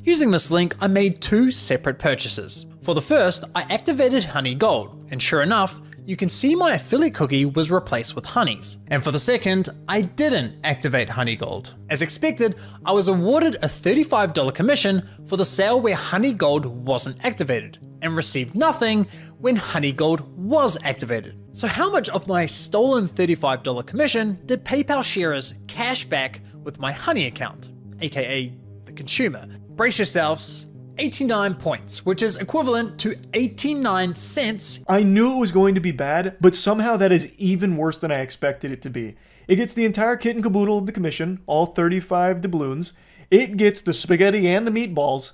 Using this link, I made 2 separate purchases. For the first, I activated Honey Gold, and sure enough, you can see my affiliate cookie was replaced with Honey's. And for the second, I didn't activate Honey Gold. As expected, I was awarded a $35 commission for the sale where Honey Gold wasn't activated, and received nothing when Honey Gold was activated. So how much of my stolen $35 commission did PayPal share as cash back with my Honey account, aka the consumer? Brace yourselves. 89 points, which is equivalent to 89 cents. I knew it was going to be bad, but somehow that is even worse than I expected it to be. It gets the entire kit and caboodle of the commission, all 35 doubloons. It gets the spaghetti and the meatballs,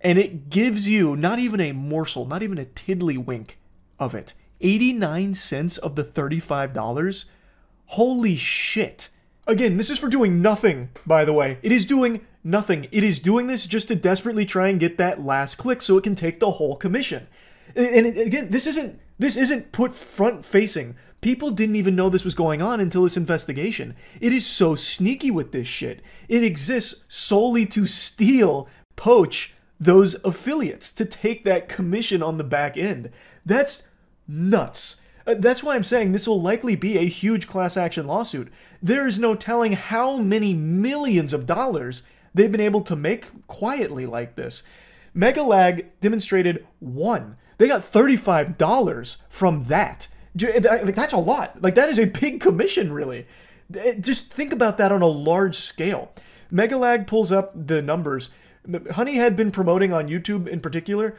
and it gives you not even a morsel, not even a tiddlywink of it. 89 cents of the $35? Holy shit. Again, this is for doing nothing, by the way. It is doing nothing. It is doing this just to desperately try and get that last click so it can take the whole commission. And again, this isn't put front facing. People didn't even know this was going on until this investigation. It is so sneaky with this shit. It exists solely to steal, poach those affiliates, to take that commission on the back end. That's nuts. That's why I'm saying this will likely be a huge class action lawsuit. There is no telling how many millions of dollars they've been able to make quietly like this. Megalag demonstrated 1. They got $35 from that. Like, that's a lot. Like, that is a big commission, really. Just think about that on a large scale. Megalag pulls up the numbers. Honey had been promoting on YouTube in particular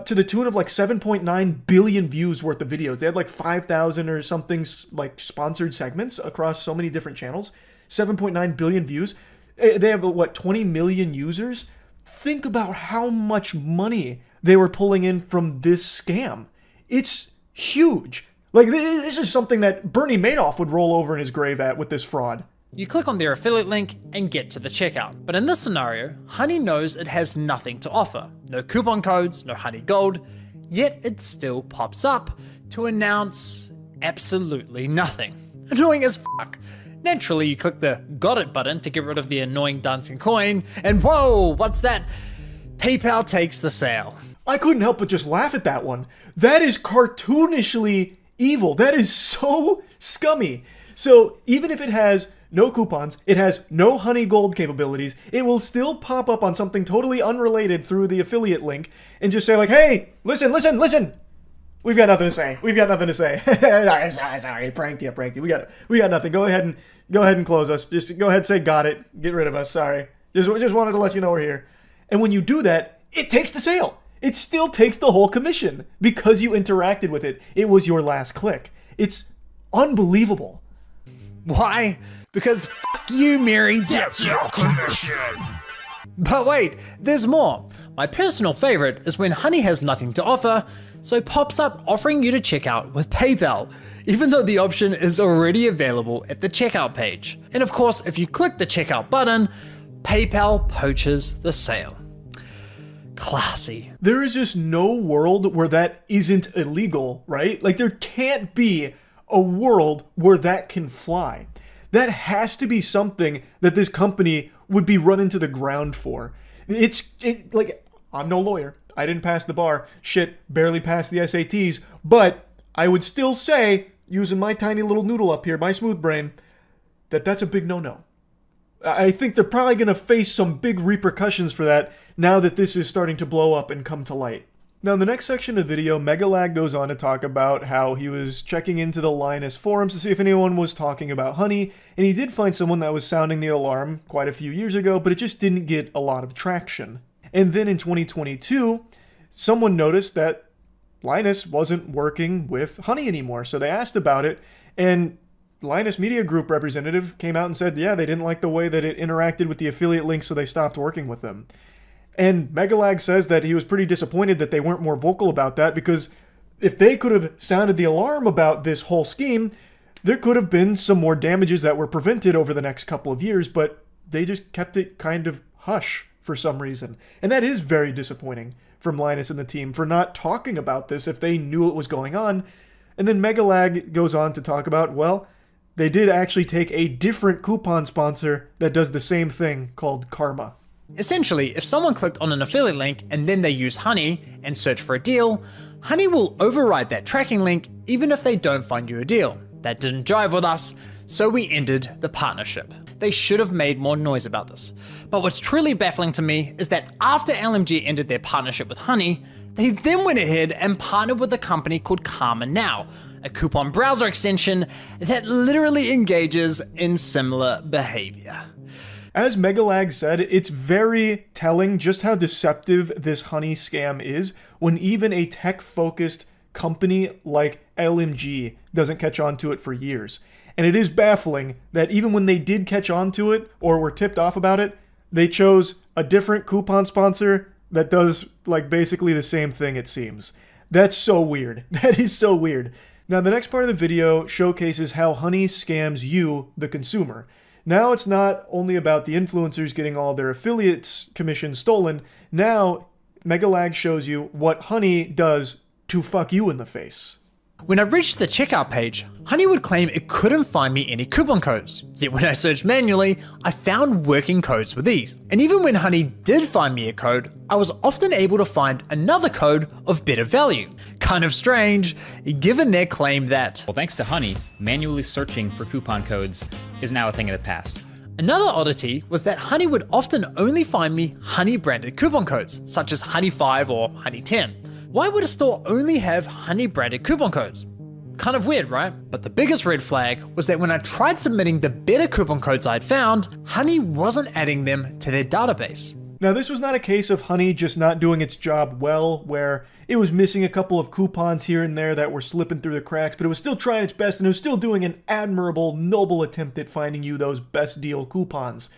to the tune of like 7.9 billion views worth of videos. They had like 5,000 or something like sponsored segments across so many different channels. 7.9 billion views. They have, what, 20 million users? Think about how much money they were pulling in from this scam. It's huge. Like, this is something that Bernie Madoff would roll over in his grave at with this fraud. You click on their affiliate link and get to the checkout. But in this scenario, Honey knows it has nothing to offer. No coupon codes, no Honey Gold, yet it still pops up to announce absolutely nothing. Annoying as fuck. Naturally, you click the got it button to get rid of the annoying dancing coin, and whoa, what's that? PayPal takes the sale. I couldn't help but just laugh at that one. That is cartoonishly evil. That is so scummy. So even if it has no coupons, it has no Honey Gold capabilities, it will still pop up on something totally unrelated through the affiliate link and just say like, hey, listen. We've got nothing to say. Sorry, pranked you. We got nothing. Go ahead and close us. Just go ahead and say got it. Get rid of us. Sorry. Just wanted to let you know we're here. And when you do that, it takes the sale. It still takes the whole commission because you interacted with it. It was your last click. It's unbelievable. Why? Because fuck you, Mary. That's your commission. But wait, there's more. My personal favorite is when Honey has nothing to offer, so pops up offering you to check out with PayPal, even though the option is already available at the checkout page. And of course, if you click the checkout button, PayPal poaches the sale. Classy. There is just no world where that isn't illegal, right? Like, there can't be a world where that can fly. That has to be something that this company would be run into the ground for. Like, I'm no lawyer. I didn't pass the bar. Shit, barely passed the SATs. But I would still say, using my tiny little noodle up here, my smooth brain, that's a big no-no. I think they're probably going to face some big repercussions for that now that this is starting to blow up and come to light. Now, in the next section of the video, Megalag goes on to talk about how he was checking into the Linus forums to see if anyone was talking about Honey, and he did find someone that was sounding the alarm quite a few years ago, but it just didn't get a lot of traction. And then in 2022, someone noticed that Linus wasn't working with Honey anymore, so they asked about it, and Linus Media Group representative came out and said, yeah, they didn't like the way that it interacted with the affiliate links, so they stopped working with them. And Megalag says that he was pretty disappointed that they weren't more vocal about that, because if they could have sounded the alarm about this whole scheme, there could have been some more damages that were prevented over the next couple of years, but they just kept it kind of hush for some reason. And that is very disappointing from Linus and the team for not talking about this if they knew what was going on. And then Megalag goes on to talk about, well, they did actually take a different coupon sponsor that does the same thing called Karma. Essentially, if someone clicked on an affiliate link and then they use Honey and search for a deal, Honey will override that tracking link even if they don't find you a deal. That didn't jive with us, so we ended the partnership. They should have made more noise about this. But what's truly baffling to me is that after LMG ended their partnership with Honey, they then went ahead and partnered with a company called Karma Now, a coupon browser extension that literally engages in similar behavior. As Megalag said, it's very telling just how deceptive this Honey scam is when even a tech-focused company like LMG doesn't catch on to it for years. And it is baffling that even when they did catch on to it or were tipped off about it, they chose a different coupon sponsor that does like basically the same thing, it seems. That's so weird. That is so weird. Now, the next part of the video showcases how Honey scams you, the consumer. Now it's not only about the influencers getting all their affiliates commissions stolen. Now, Megalag shows you what Honey does to fuck you in the face. When I reached the checkout page, Honey would claim it couldn't find me any coupon codes. Yet when I searched manually, I found working codes with these. And even when Honey did find me a code, I was often able to find another code of better value. Kind of strange, given their claim that, well, thanks to Honey, manually searching for coupon codes is now a thing of the past. Another oddity was that Honey would often only find me Honey branded coupon codes, such as Honey 5 or Honey 10. Why would a store only have Honey branded coupon codes? Kind of weird, right? But the biggest red flag was that when I tried submitting the better coupon codes I'd found, Honey wasn't adding them to their database. Now, this was not a case of Honey just not doing its job well, where it was missing a couple of coupons here and there that were slipping through the cracks, but it was still trying its best and it was still doing an admirable, noble attempt at finding you those best deal coupons.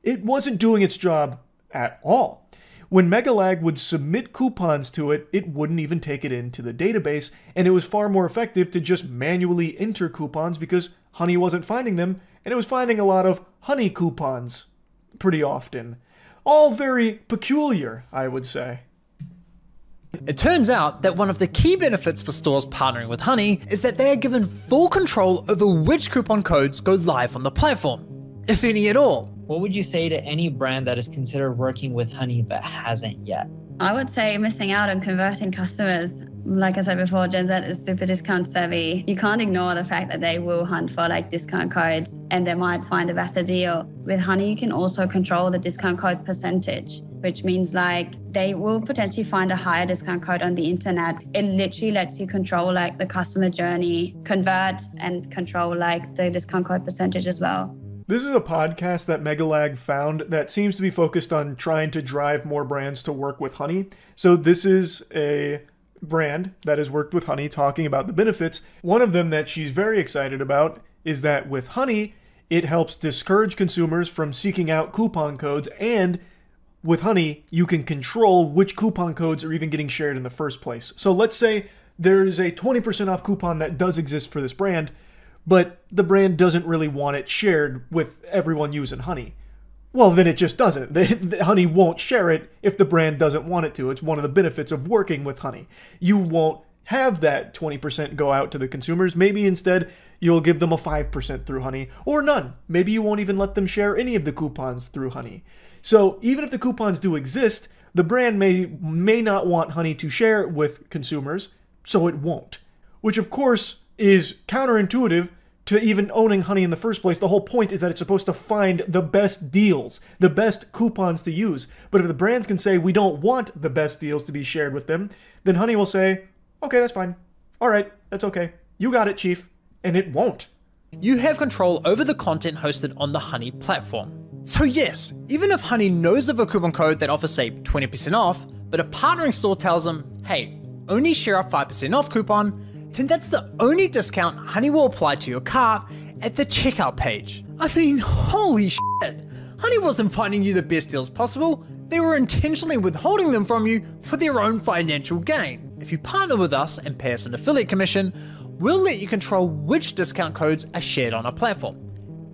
It wasn't doing its job at all. When Megalag would submit coupons to it, it wouldn't even take it into the database, and it was far more effective to just manually enter coupons because Honey wasn't finding them, and it was finding a lot of Honey coupons pretty often. All very peculiar, I would say. It turns out that one of the key benefits for stores partnering with Honey is that they are given full control over which coupon codes go live on the platform, if any at all. What would you say to any brand that is considered working with Honey but hasn't yet? I would say missing out on converting customers. Like I said before, Gen Z is super discount savvy. You can't ignore the fact that they will hunt for like discount codes and they might find a better deal. With Honey, you can also control the discount code percentage, which means like they will potentially find a higher discount code on the internet. It literally lets you control like the customer journey, convert and control like the discount code percentage as well. This is a podcast that Megalag found that seems to be focused on trying to drive more brands to work with Honey. So this is a brand that has worked with Honey talking about the benefits. One of them that she's very excited about is that with Honey, it helps discourage consumers from seeking out coupon codes, and with Honey, you can control which coupon codes are even getting shared in the first place. So let's say there's a 20% off coupon that does exist for this brand, but the brand doesn't really want it shared with everyone using Honey. Well, then it just doesn't. Honey won't share it if the brand doesn't want it to. It's one of the benefits of working with Honey. You won't have that 20% go out to the consumers. Maybe instead you'll give them a 5% through Honey, or none. Maybe you won't even let them share any of the coupons through Honey. So even if the coupons do exist, the brand may not want Honey to share with consumers, so it won't. Which of course is counterintuitive to even owning Honey in the first place. The whole point is that it's supposed to find the best deals, the best coupons to use. But if the brands can say we don't want the best deals to be shared with them, then Honey will say, okay, that's fine. All right, that's okay. You got it, Chief. And it won't. You have control over the content hosted on the Honey platform. So yes, even if Honey knows of a coupon code that offers, say, 20% off, but a partnering store tells them, hey, only share a 5% off coupon, then that's the only discount Honey will apply to your cart at the checkout page. I mean, holy shit. Honey wasn't finding you the best deals possible, they were intentionally withholding them from you for their own financial gain. If you partner with us and pay us an affiliate commission, we'll let you control which discount codes are shared on our platform.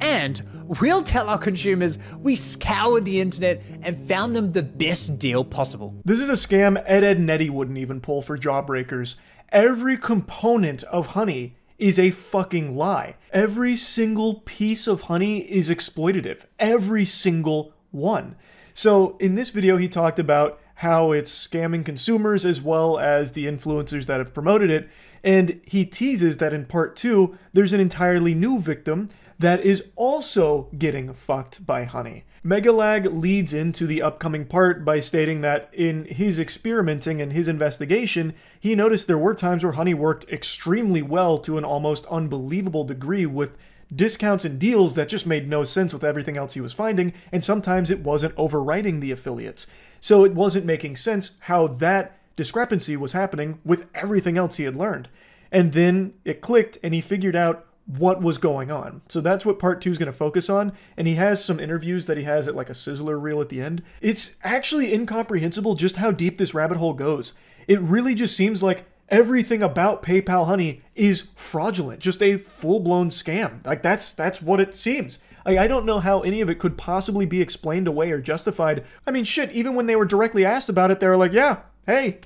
And we'll tell our consumers we scoured the internet and found them the best deal possible. This is a scam Ed, Edd n Eddy wouldn't even pull for Jawbreakers. Every component of Honey is a fucking lie. Every single piece of Honey is exploitative. Every single one. So in this video, he talked about how it's scamming consumers as well as the influencers that have promoted it. And he teases that in part 2, there's an entirely new victim that is also getting fucked by Honey. Megalag leads into the upcoming part by stating that in his experimenting and his investigation, he noticed there were times where Honey worked extremely well to an almost unbelievable degree with discounts and deals that just made no sense with everything else he was finding, and sometimes it wasn't overriding the affiliates. So it wasn't making sense how that discrepancy was happening with everything else he had learned. And then it clicked and he figured out what was going on. So that's what part 2 is going to focus on. And he has some interviews that he has at like a sizzler reel at the end. It's actually incomprehensible just how deep this rabbit hole goes. It really just seems like everything about PayPal Honey is fraudulent, just a full-blown scam. Like that's what it seems. I don't know how any of it could possibly be explained away or justified. I mean, shit, even when they were directly asked about it, they were like, yeah, hey,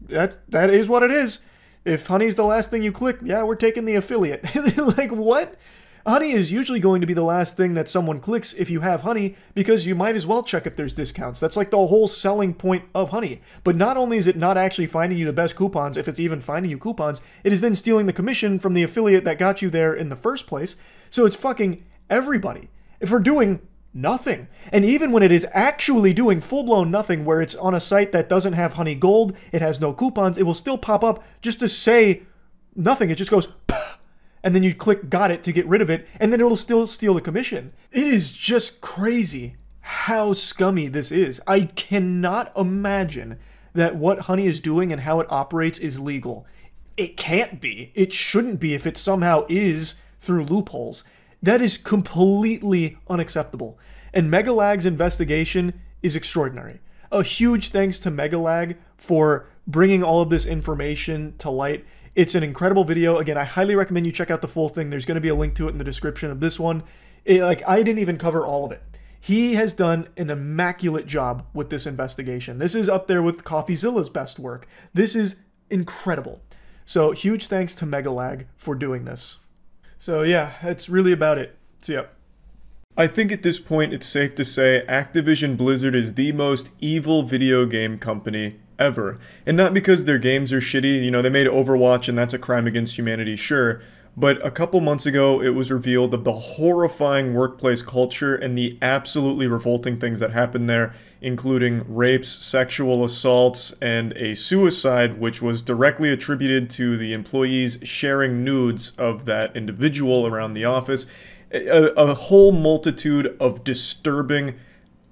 that is what it is. If Honey's the last thing you click, yeah, we're taking the affiliate. Like, what? Honey is usually going to be the last thing that someone clicks if you have Honey, because you might as well check if there's discounts. That's like the whole selling point of Honey. But not only is it not actually finding you the best coupons, if it's even finding you coupons, it is then stealing the commission from the affiliate that got you there in the first place. So it's fucking everybody for doing nothing. And even when it is actually doing full-blown nothing, where it's on a site that doesn't have Honey Gold, it has no coupons, it will still pop up just to say nothing. It just goes, Pah! And then you click got it to get rid of it, and then it'll still steal the commission. It is just crazy how scummy this is. I cannot imagine that what Honey is doing and how it operates is legal. It can't be. It shouldn't be if it somehow is through loopholes. That is completely unacceptable. And Megalag's investigation is extraordinary. A huge thanks to Megalag for bringing all of this information to light. It's an incredible video. Again, I highly recommend you check out the full thing. There's going to be a link to it in the description of this one. I didn't even cover all of it. He has done an immaculate job with this investigation. This is up there with CoffeeZilla's best work. This is incredible. So huge thanks to Megalag for doing this. So yeah, that's really about it. See ya. I think at this point it's safe to say Activision Blizzard is the most evil video game company ever. And not because their games are shitty, you know, they made Overwatch and that's a crime against humanity, sure. But a couple months ago, it was revealed of the horrifying workplace culture and the absolutely revolting things that happened there, including rapes, sexual assaults, and a suicide, which was directly attributed to the employees sharing nudes of that individual around the office. A whole multitude of disturbing,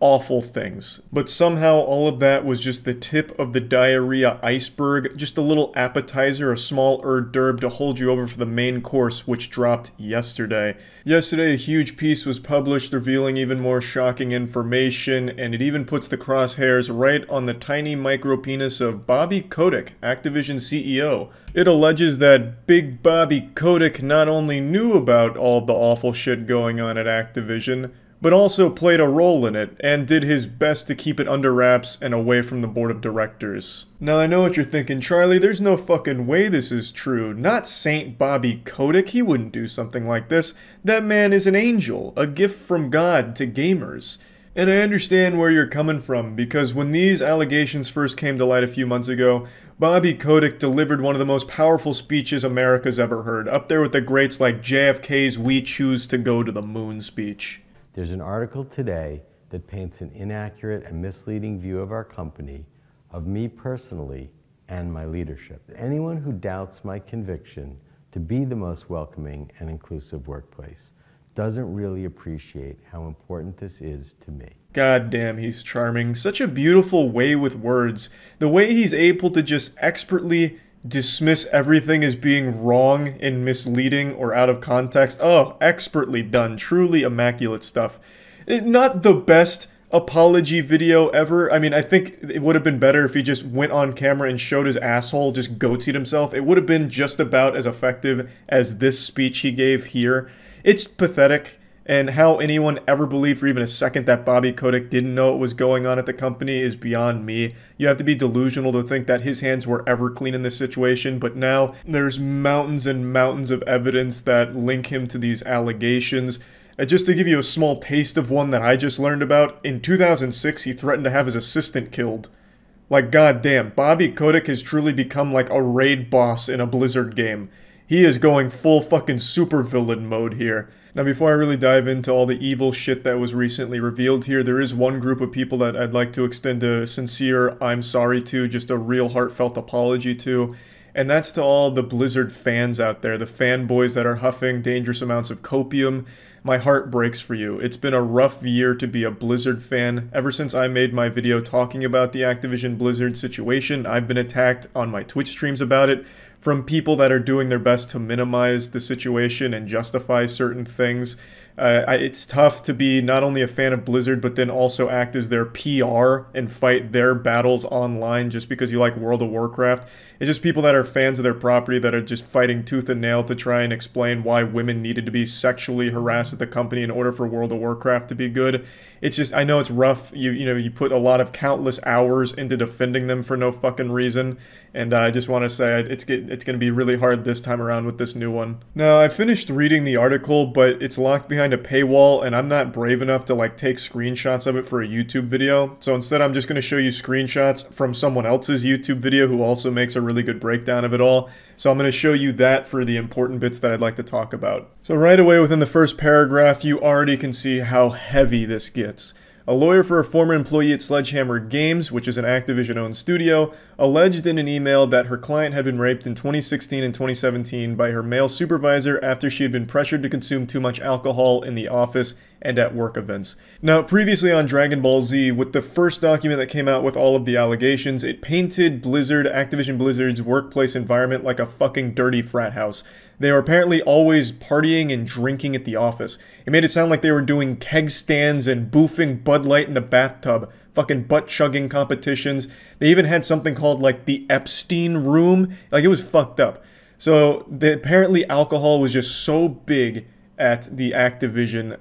awful things. But somehow all of that was just the tip of the diarrhea iceberg, just a little appetizer, a small hors d'oeuvre to hold you over for the main course, which dropped yesterday. Yesterday, a huge piece was published revealing even more shocking information, and it even puts the crosshairs right on the tiny micro-penis of Bobby Kotick, Activision CEO. It alleges that Big Bobby Kotick not only knew about all the awful shit going on at Activision, but also played a role in it, and did his best to keep it under wraps and away from the board of directors. Now I know what you're thinking, Charlie, there's no fucking way this is true. Not Saint Bobby Kotick, he wouldn't do something like this. That man is an angel, a gift from God to gamers. And I understand where you're coming from, because when these allegations first came to light a few months ago, Bobby Kotick delivered one of the most powerful speeches America's ever heard, up there with the greats like JFK's "We choose to go to the moon" speech. There's an article today that paints an inaccurate and misleading view of our company, of me personally, and my leadership. Anyone who doubts my conviction to be the most welcoming and inclusive workplace doesn't really appreciate how important this is to me. God damn, he's charming. Such a beautiful way with words. The way he's able to just expertly dismiss everything as being wrong and misleading or out of context. Oh, expertly done. Truly immaculate stuff. Not the best apology video ever. I mean, I think it would have been better if he just went on camera and showed his asshole, just goateed himself. It would have been just about as effective as this speech he gave here. It's pathetic. And how anyone ever believed for even a second that Bobby Kotick didn't know what was going on at the company is beyond me. You have to be delusional to think that his hands were ever clean in this situation, but now there's mountains and mountains of evidence that link him to these allegations. Just to give you a small taste of one that I just learned about, in 2006 he threatened to have his assistant killed. Like, goddamn, Bobby Kotick has truly become like a raid boss in a Blizzard game. He is going full fucking supervillain mode here. Now, before I really dive into all the evil shit that was recently revealed here, there is one group of people that I'd like to extend a sincere I'm sorry to, just a real heartfelt apology to, and that's to all the Blizzard fans out there, the fanboys that are huffing dangerous amounts of copium. My heart breaks for you. It's been a rough year to be a Blizzard fan. Ever since I made my video talking about the Activision Blizzard situation, I've been attacked on my Twitch streams about it, from people that are doing their best to minimize the situation and justify certain things. It's tough to be not only a fan of Blizzard, but then also act as their PR and fight their battles online just because you like World of Warcraft. It's just people that are fans of their property that are just fighting tooth and nail to try and explain why women needed to be sexually harassed at the company in order for World of Warcraft to be good. It's just, I know it's rough. You put a lot of countless hours into defending them for no fucking reason. And I just want to say it's going to be really hard this time around with this new one. Now, I finished reading the article, but it's locked behind a paywall, and I'm not brave enough to like take screenshots of it for a YouTube video. So instead, I'm just going to show you screenshots from someone else's YouTube video who also makes a really good breakdown of it all. So I'm going to show you that for the important bits that I'd like to talk about. So right away within the first paragraph, you already can see how heavy this gets. A lawyer for a former employee at Sledgehammer Games, which is an Activision-owned studio, alleged in an email that her client had been raped in 2016 and 2017 by her male supervisor after she had been pressured to consume too much alcohol in the office and at work events. Now, previously on Dragon Ball Z, with the first document that came out with all of the allegations, it painted Activision Blizzard's workplace environment like a fucking dirty frat house. They were apparently always partying and drinking at the office. It made it sound like they were doing keg stands and boofing Bud Light in the bathtub, fucking butt-chugging competitions. They even had something called, like, the Epstein Room. Like, it was fucked up. So, apparently alcohol was just so big at the Activision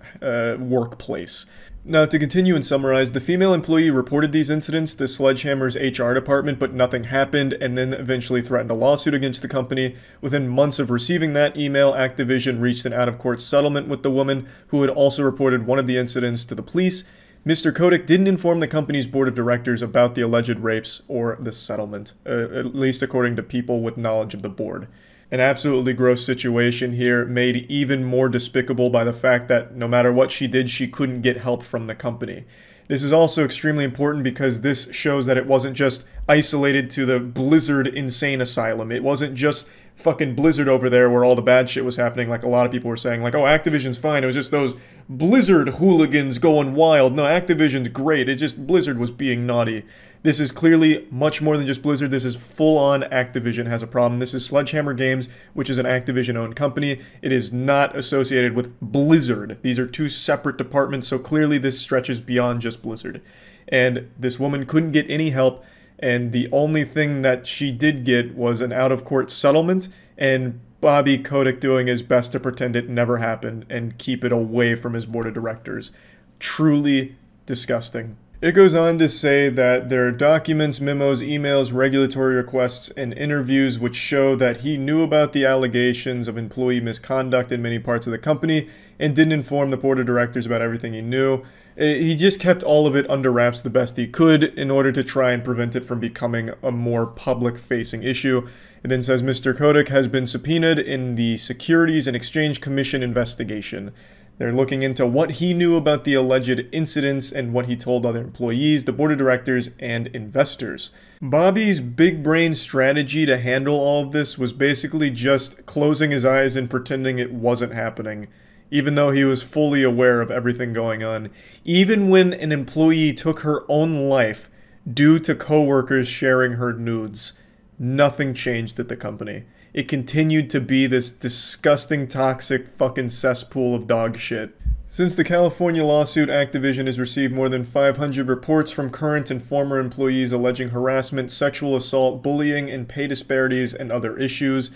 workplace. Now, to continue and summarize, the female employee reported these incidents to Sledgehammer's HR department, but nothing happened, and then eventually threatened a lawsuit against the company. Within months of receiving that email, Activision reached an out-of-court settlement with the woman, who had also reported one of the incidents to the police. Mr. Kotick didn't inform the company's board of directors about the alleged rapes or the settlement, at least according to people with knowledge of the board. An absolutely gross situation here, made even more despicable by the fact that no matter what she did, she couldn't get help from the company. This is also extremely important because this shows that it wasn't just isolated to the Blizzard insane asylum. It wasn't just fucking Blizzard over there where all the bad shit was happening, like a lot of people were saying, like, oh, Activision's fine, it was just those Blizzard hooligans going wild. No, Activision's great, it just Blizzard was being naughty. This is clearly much more than just Blizzard. This is full-on Activision has a problem. This is Sledgehammer Games, which is an Activision-owned company. It is not associated with Blizzard. These are two separate departments, so clearly this stretches beyond just Blizzard. And this woman couldn't get any help, and the only thing that she did get was an out-of-court settlement, and Bobby Kotick doing his best to pretend it never happened and keep it away from his board of directors. Truly disgusting. It goes on to say that there are documents, memos, emails, regulatory requests, and interviews which show that he knew about the allegations of employee misconduct in many parts of the company and didn't inform the board of directors about everything he knew. He just kept all of it under wraps the best he could in order to try and prevent it from becoming a more public-facing issue. It then says Mr. Kotick has been subpoenaed in the Securities and Exchange Commission investigation. They're looking into what he knew about the alleged incidents and what he told other employees, the board of directors, and investors. Bobby's big brain strategy to handle all of this was basically just closing his eyes and pretending it wasn't happening, even though he was fully aware of everything going on. Even when an employee took her own life due to coworkers sharing her nudes, nothing changed at the company. It continued to be this disgusting, toxic fucking cesspool of dog shit. Since the California lawsuit, Activision has received more than 500 reports from current and former employees alleging harassment, sexual assault, bullying, and pay disparities and other issues.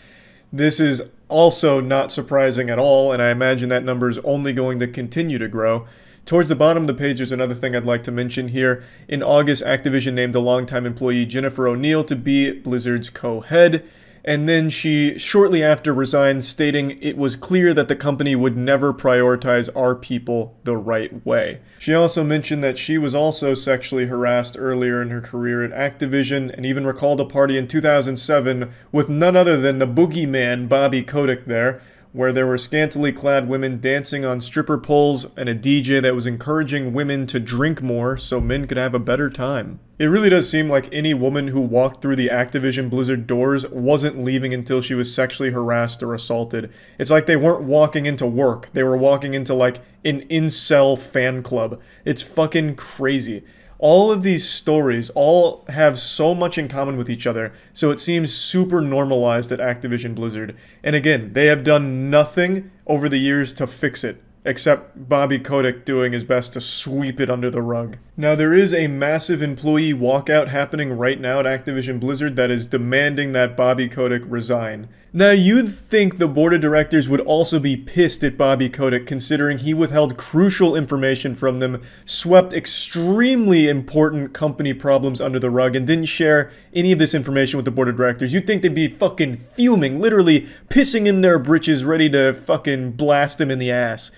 This is also not surprising at all, and I imagine that number is only going to continue to grow. Towards the bottom of the page, there's another thing I'd like to mention here. In August, Activision named a longtime employee, Jennifer O'Neill, to be Blizzard's co-head. And then she shortly after resigned, stating it was clear that the company would never prioritize our people the right way. She also mentioned that she was also sexually harassed earlier in her career at Activision, and even recalled a party in 2007 with none other than the boogeyman Bobby Kotick there, where there were scantily clad women dancing on stripper poles and a DJ that was encouraging women to drink more so men could have a better time. It really does seem like any woman who walked through the Activision Blizzard doors wasn't leaving until she was sexually harassed or assaulted. It's like they weren't walking into work, they were walking into like an incel fan club. It's fucking crazy. All of these stories all have so much in common with each other, so it seems super normalized at Activision Blizzard. And again, they have done nothing over the years to fix it, except Bobby Kotick doing his best to sweep it under the rug. Now, there is a massive employee walkout happening right now at Activision Blizzard that is demanding that Bobby Kotick resign. Now, you'd think the board of directors would also be pissed at Bobby Kotick, considering he withheld crucial information from them, swept extremely important company problems under the rug, and didn't share any of this information with the board of directors. You'd think they'd be fucking fuming, literally pissing in their britches, ready to fucking blast him in the ass.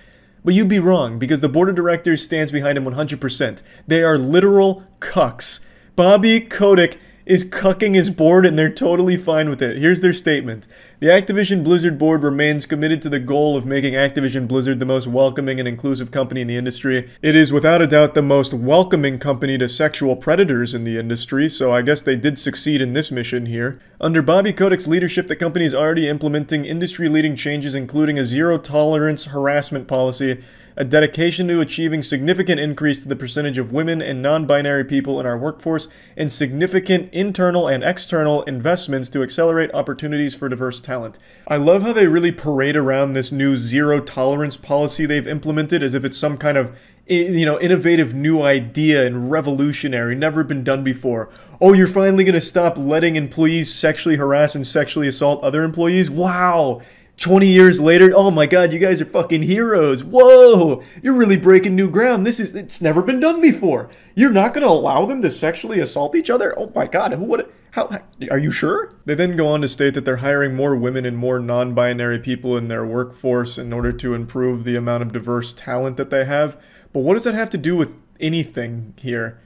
But you'd be wrong, because the board of directors stands behind him 100%. They are literal cucks. Bobby Kotick is cucking his board, and they're totally fine with it. Here's their statement. The Activision Blizzard board remains committed to the goal of making Activision Blizzard the most welcoming and inclusive company in the industry. It is without a doubt the most welcoming company to sexual predators in the industry, so I guess they did succeed in this mission here. Under Bobby Kotick's leadership, the company is already implementing industry-leading changes, including a zero-tolerance harassment policy, a dedication to achieving significant increase to the percentage of women and non-binary people in our workforce, and significant internal and external investments to accelerate opportunities for diverse talent. I love how they really parade around this new zero-tolerance policy they've implemented as if it's some kind of, innovative new idea and revolutionary, never been done before. Oh, you're finally going to stop letting employees sexually harass and sexually assault other employees? Wow! 20 years later, oh my god, you guys are fucking heroes. Whoa, you're really breaking new ground. It's never been done before. You're not going to allow them to sexually assault each other? Oh my god, how, are you sure? They then go on to state that they're hiring more women and more non-binary people in their workforce in order to improve the amount of diverse talent that they have. But what does that have to do with anything here?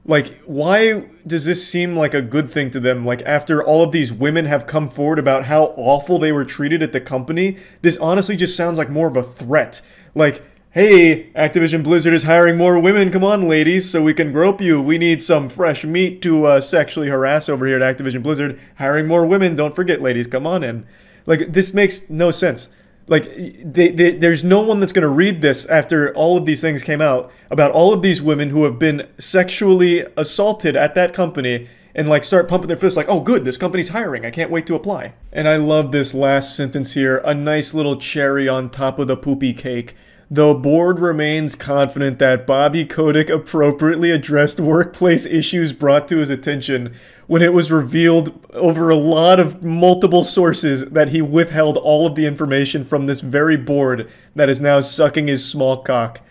Like, why does this seem like a good thing to them? Like, after all of these women have come forward about how awful they were treated at the company, this honestly just sounds like more of a threat. Like, hey, Activision Blizzard is hiring more women, come on ladies, so we can grope you. We need some fresh meat to sexually harass over here at Activision Blizzard. Hiring more women, don't forget ladies, come on in. Like, this makes no sense. Like, there's no one that's going to read this after all of these things came out about all of these women who have been sexually assaulted at that company and, like, start pumping their fists like, oh, good, this company's hiring. I can't wait to apply. And I love this last sentence here. A nice little cherry on top of the poopy cake. The board remains confident that Bobby Kotick appropriately addressed workplace issues brought to his attention when it was revealed over a lot of multiple sources that he withheld all of the information from this very board that is now sucking his small cock.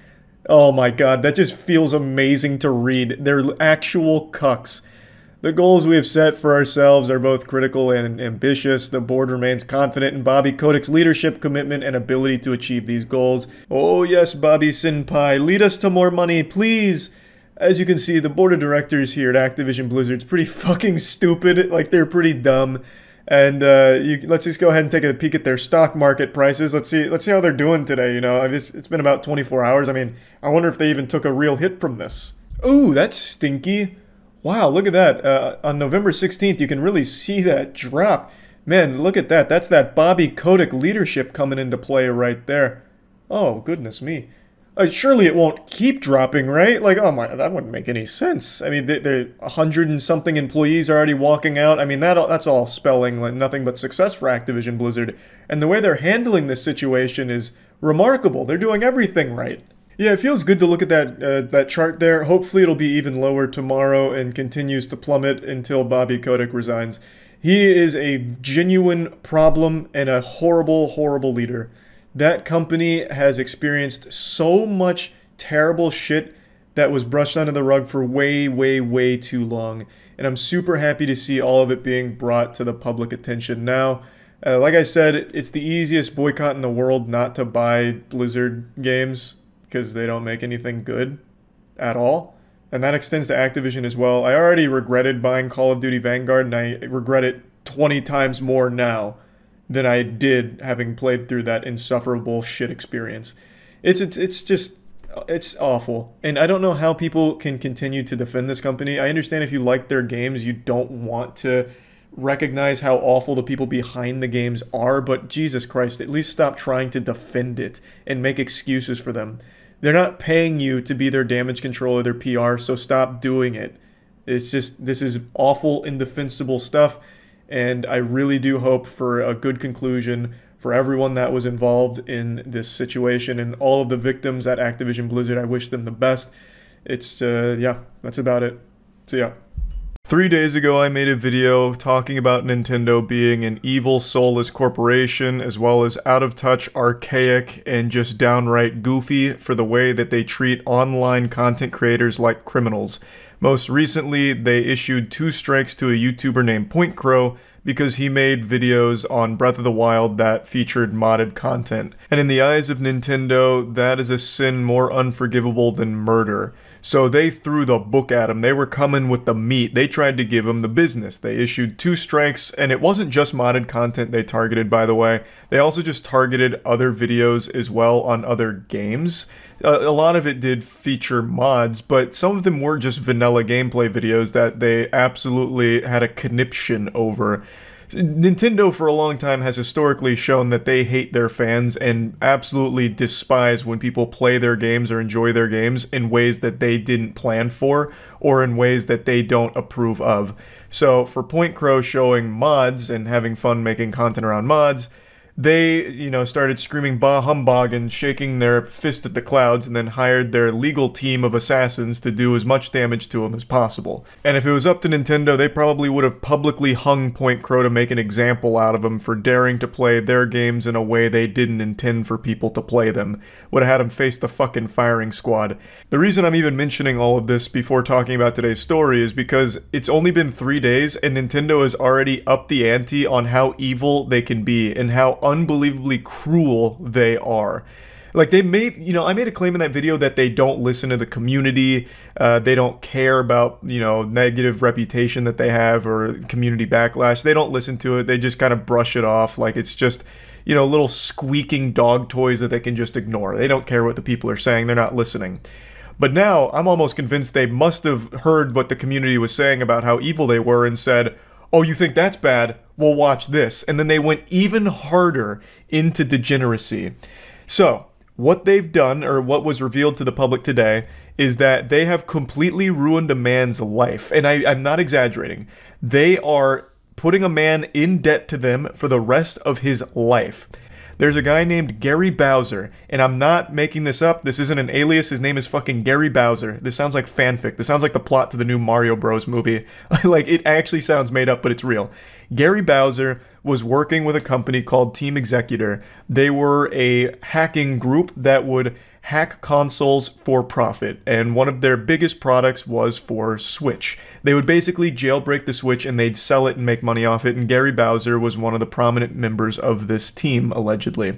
Oh my god, that just feels amazing to read. They're actual cucks. The goals we have set for ourselves are both critical and ambitious. The board remains confident in Bobby Kotick's leadership, commitment, and ability to achieve these goals. Oh yes, Bobby Senpai, lead us to more money, please! As you can see, the board of directors here at Activision Blizzard's pretty fucking stupid. Like, they're pretty dumb. And let's just go ahead and take a peek at their stock market prices. Let's see how they're doing today. You know, it's been about 24 hours. I mean, I wonder if they even took a real hit from this. Ooh, that's stinky. Wow, look at that. On November 16th, you can really see that drop. Man, look at that. That's that Bobby Kotick leadership coming into play right there. Oh, goodness me. Surely it won't keep dropping, right? Like, oh my, that wouldn't make any sense. I mean, they're 100 and something employees are already walking out. I mean, that's all spelling like nothing but success for Activision Blizzard. And the way they're handling this situation is remarkable. They're doing everything right. Yeah, it feels good to look at that chart there. Hopefully it'll be even lower tomorrow and continues to plummet until Bobby Kotick resigns. He is a genuine problem and a horrible, horrible leader. That company has experienced so much terrible shit that was brushed under the rug for way, way, way too long. And I'm super happy to see all of it being brought to the public attention now. Like I said, it's the easiest boycott in the world not to buy Blizzard games because they don't make anything good at all. And that extends to Activision as well. I already regretted buying Call of Duty Vanguard, and I regret it 20 times more now than I did having played through that insufferable shit experience. It's awful. And I don't know how people can continue to defend this company. I understand if you like their games, you don't want to recognize how awful the people behind the games are, but Jesus Christ, at least stop trying to defend it and make excuses for them. They're not paying you to be their damage control or their PR, so stop doing it. It's just, this is awful, indefensible stuff. And I really do hope for a good conclusion for everyone that was involved in this situation and all of the victims at Activision Blizzard. I wish them the best. It's, yeah, that's about it. See ya. 3 days ago, I made a video talking about Nintendo being an evil, soulless corporation, as well as out-of-touch, archaic, and just downright goofy for the way that they treat online content creators like criminals. Most recently, they issued 2 strikes to a YouTuber named Penguinz0 because he made videos on Breath of the Wild that featured modded content. And in the eyes of Nintendo, that is a sin more unforgivable than murder. So they threw the book at him. They were coming with the meat. They tried to give him the business. They issued 2 strikes, and it wasn't just modded content they targeted, by the way. They also just targeted other videos as well on other games. A lot of it did feature mods, but some of them were just vanilla gameplay videos that they absolutely had a conniption over. Nintendo for a long time has historically shown that they hate their fans and absolutely despise when people play their games or enjoy their games in ways that they didn't plan for or in ways that they don't approve of. So for Penguinz0 showing mods and having fun making content around mods, they, started screaming bah humbug and shaking their fist at the clouds and then hired their legal team of assassins to do as much damage to him as possible. And if it was up to Nintendo, they probably would have publicly hung Penguinz0 to make an example out of him for daring to play their games in a way they didn't intend for people to play them. Would have had him face the fucking firing squad. The reason I'm even mentioning all of this before talking about today's story is because it's only been 3 days and Nintendo has already upped the ante on how evil they can be and how unbelievably cruel they are. Like, they made, I made a claim in that video that they don't listen to the community, they don't care about, negative reputation that they have or community backlash. They don't listen to it, they just kind of brush it off like it's just, little squeaking dog toys that they can just ignore. They don't care what the people are saying, they're not listening. But now, I'm almost convinced they must have heard what the community was saying about how evil they were and said, oh, you think that's bad? Well, watch this. And then they went even harder into degeneracy. So, what they've done, or what was revealed to the public today, is that they have completely ruined a man's life. And I'm not exaggerating. They are putting a man in debt to them for the rest of his life. There's a guy named Gary Bowser, and I'm not making this up. This isn't an alias. His name is fucking Gary Bowser. This sounds like fanfic. This sounds like the plot to the new Mario Bros. Movie. Like, it actually sounds made up, but it's real. Gary Bowser was working with a company called Team Executor. They were a hacking group that would hack consoles for profit, and one of their biggest products was for Switch. They would basically jailbreak the Switch and they'd sell it and make money off it, and Gary Bowser was one of the prominent members of this team, allegedly.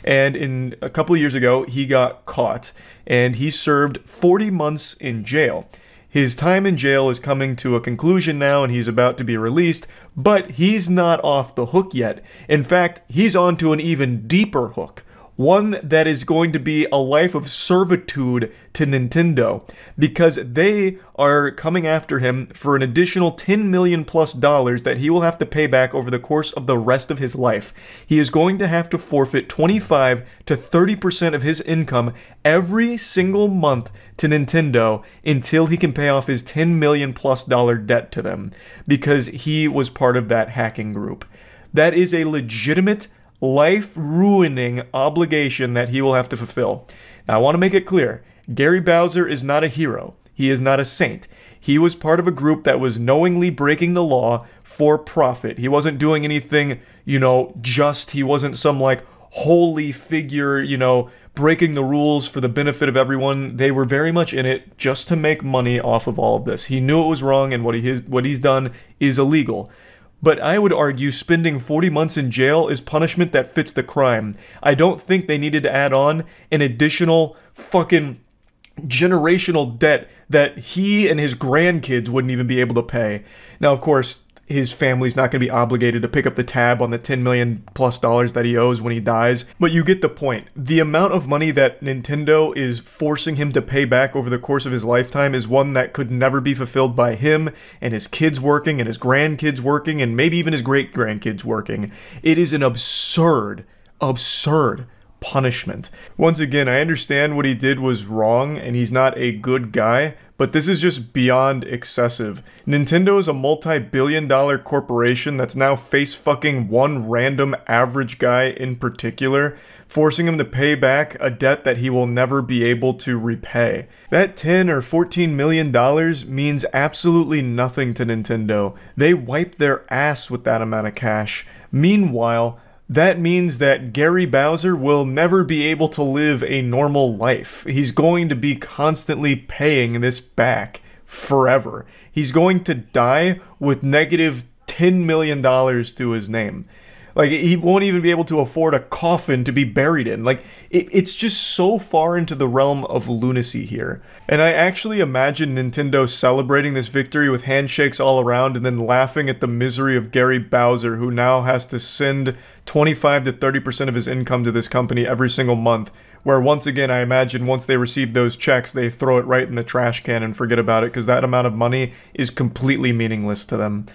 And in a couple of years ago, he got caught, and he served 40 months in jail. His time in jail is coming to a conclusion now, and he's about to be released, but he's not off the hook yet. In fact, he's on to an even deeper hook. One that is going to be a life of servitude to Nintendo, because they are coming after him for an additional $10 million plus that he will have to pay back over the course of the rest of his life. He is going to have to forfeit 25 to 30% of his income every single month to Nintendo until he can pay off his $10 million plus debt to them, because he was part of that hacking group. That is a legitimate life-ruining obligation that he will have to fulfill. Now, I want to make it clear, Gary Bowser is not a hero. He is not a saint. He was part of a group that was knowingly breaking the law for profit. He wasn't doing anything, just. He wasn't some, holy figure, breaking the rules for the benefit of everyone. They were very much in it just to make money off of all of this. He knew it was wrong, and what he's done is illegal. But I would argue spending 40 months in jail is punishment that fits the crime. I don't think they needed to add on an additional fucking generational debt that he and his grandkids wouldn't even be able to pay. Now, of course, his family's not going to be obligated to pick up the tab on the $10 million plus that he owes when he dies. But you get the point. The amount of money that Nintendo is forcing him to pay back over the course of his lifetime is one that could never be fulfilled by him and his kids working and his grandkids working and maybe even his great-grandkids working. It is an absurd punishment. Once again, I understand what he did was wrong and he's not a good guy, but this is just beyond excessive. Nintendo is a multi-billion-dollar corporation that's now face-fucking one random average guy in particular, forcing him to pay back a debt that he will never be able to repay. That $10 or $14 million means absolutely nothing to Nintendo. They wiped their ass with that amount of cash. Meanwhile, that means that Gary Bowser will never be able to live a normal life. He's going to be constantly paying this back forever. He's going to die with negative $10 million to his name. He won't even be able to afford a coffin to be buried in. It's just so far into the realm of lunacy here. And I actually imagine Nintendo celebrating this victory with handshakes all around and then laughing at the misery of Gary Bowser, who now has to send 25 to 30% of his income to this company every single month. Where once again, I imagine once they receive those checks, they throw it right in the trash can and forget about it, because that amount of money is completely meaningless to them.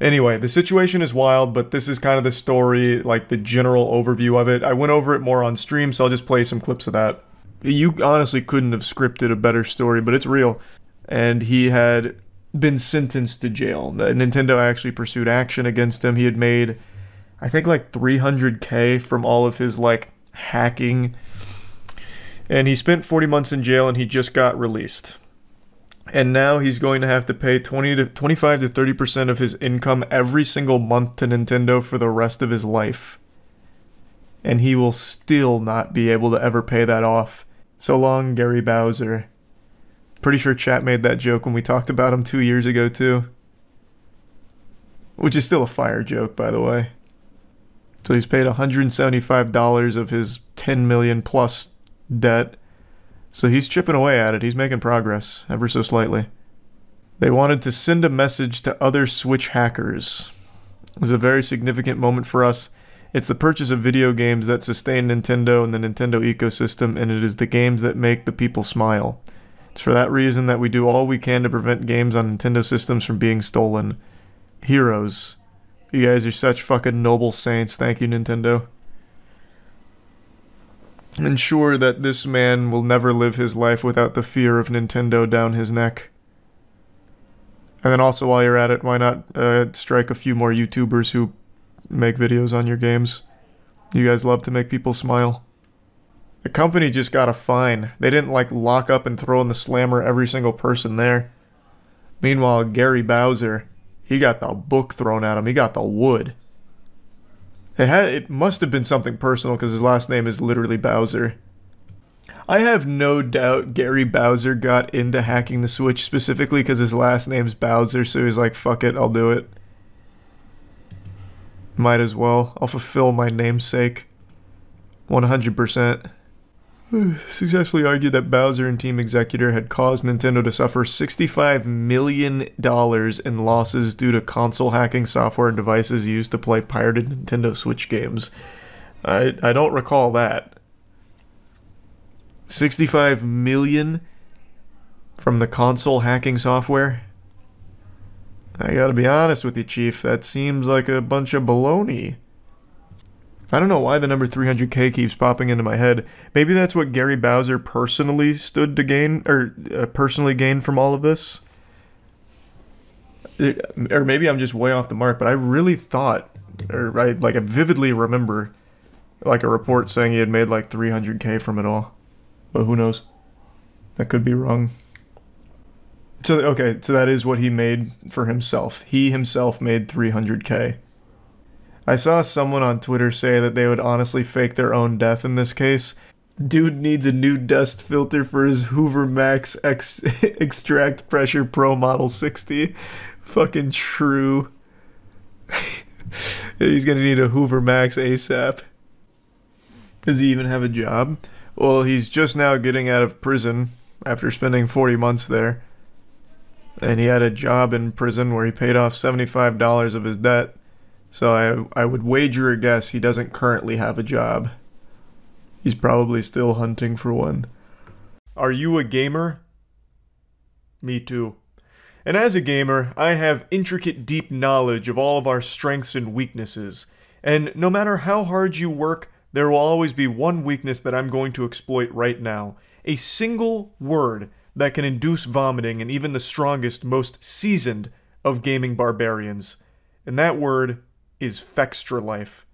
Anyway, the situation is wild, but this is kind of the story, the general overview of it. I went over it more on stream, so I'll just play some clips of that. You honestly couldn't have scripted a better story, but it's real. And he had been sentenced to jail. Nintendo actually pursued action against him. He had made, I think, $300K from all of his, hacking. And he spent 40 months in jail, and he just got released. And now he's going to have to pay 25 to 30% of his income every single month to Nintendo for the rest of his life. And he will still not be able to ever pay that off. So long, Gary Bowser. Pretty sure chat made that joke when we talked about him 2 years ago, too. Which is still a fire joke, by the way. So he's paid $175 of his $10 million plus debt. So he's chipping away at it. He's making progress, ever so slightly. They wanted to send a message to other Switch hackers. It was a very significant moment for us. It's the purchase of video games that sustain Nintendo and the Nintendo ecosystem, and it is the games that make the people smile. It's for that reason that we do all we can to prevent games on Nintendo systems from being stolen. Heroes. You guys are such fucking noble saints. Thank you, Nintendo. Ensure that this man will never live his life without the fear of Nintendo down his neck. And then also, while you're at it, why not strike a few more YouTubers who make videos on your games? You guys love to make people smile. The company just got a fine. They didn't, like, lock up and throw in the slammer every single person there. Meanwhile, Gary Bowser, he got the book thrown at him. He got the wood. It must have been something personal because his last name is literally Bowser. I have no doubt Gary Bowser got into hacking the Switch specifically because his last name's Bowser, so he's like, fuck it, I'll do it. Might as well. I'll fulfill my namesake. 100%. Successfully argued that Bowser and Team Executor had caused Nintendo to suffer $65 million in losses due to console hacking software and devices used to play pirated Nintendo Switch games. I don't recall that. 65 million from the console hacking software? I gotta be honest with you, Chief, that seems like a bunch of baloney. I don't know why the number 300k keeps popping into my head. Maybe that's what Gary Bowser personally stood to gain, or personally gained from all of this? Or maybe I'm just way off the mark, but I really thought, or I vividly remember, like a report saying he had made like 300k from it all. But who knows? That could be wrong. So, okay, so that is what he made for himself. He himself made 300k. I saw someone on Twitter say that they would honestly fake their own death in this case. Dude needs a new dust filter for his Hoover Max Extract Pressure Pro Model 60. Fucking true. He's gonna need a Hoover Max ASAP. Does he even have a job? Well, he's just now getting out of prison after spending 40 months there. And he had a job in prison where he paid off $75 of his debt. So I would wager a guess he doesn't currently have a job. He's probably still hunting for one. Are you a gamer? Me too. And as a gamer, I have intricate, deep knowledge of all of our strengths and weaknesses. And no matter how hard you work, there will always be one weakness that I'm going to exploit right now. A single word that can induce vomiting in even the strongest, most seasoned of gaming barbarians. And that word is Fextra Life.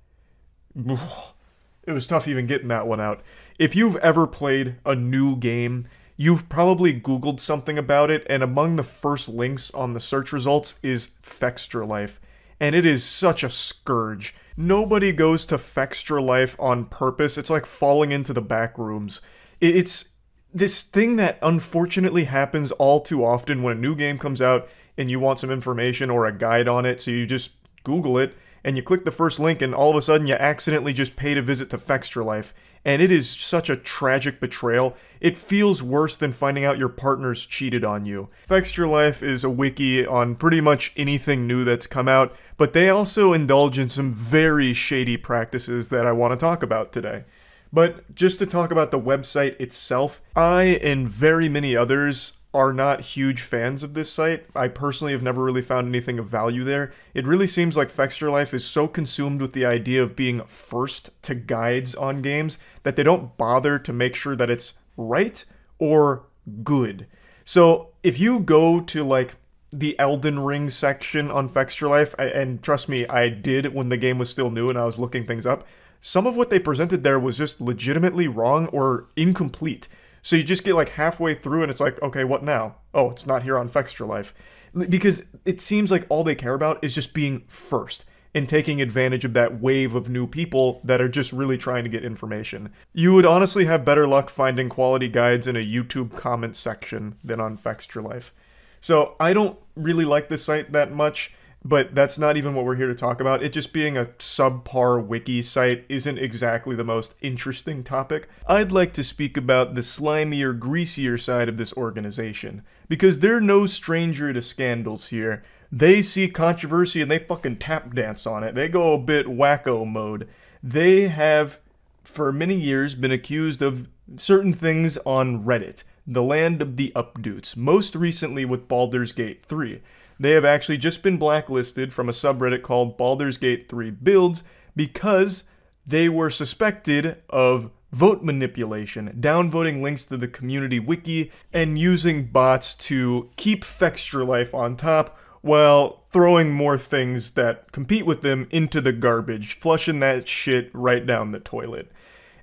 It was tough even getting that one out. If you've ever played a new game, you've probably Googled something about it, and among the first links on the search results is Fextra Life. And it is such a scourge. Nobody goes to Fextra Life on purpose. It's like falling into the back rooms. It's this thing that unfortunately happens all too often when a new game comes out and you want some information or a guide on it, so you just Google it, and you click the first link, and all of a sudden you accidentally just paid a visit to Fextra Life. And it is such a tragic betrayal. It feels worse than finding out your partner's cheated on you. Fextra Life is a wiki on pretty much anything new that's come out, but they also indulge in some very shady practices that I want to talk about today. But just to talk about the website itself, I and very many others are not huge fans of this site. I personally have never really found anything of value there. It really seems like Fextra Life is so consumed with the idea of being first to guides on games that they don't bother to make sure that it's right or good. So if you go to like the Elden Ring section on Fextra Life, and trust me, I did when the game was still new and I was looking things up, some of what they presented there was just legitimately wrong or incomplete. So you just get like halfway through and it's like, okay, what now? Oh, it's not here on Fextra Life. Because it seems like all they care about is just being first and taking advantage of that wave of new people that are just really trying to get information. You would honestly have better luck finding quality guides in a YouTube comment section than on Fextra Life. So I don't really like this site that much, but that's not even what we're here to talk about. It just being a subpar wiki site isn't exactly the most interesting topic. I'd like to speak about the slimier, greasier side of this organization, because they're no stranger to scandals here. They see controversy and they fucking tap dance on it. They go a bit wacko mode. They have, for many years, been accused of certain things on Reddit, the land of the updoots, most recently with Baldur's Gate 3. they have actually just been blacklisted from a subreddit called Baldur's Gate 3 Builds because they were suspected of vote manipulation, downvoting links to the community wiki, and using bots to keep Fextra Life on top while throwing more things that compete with them into the garbage, flushing that shit right down the toilet.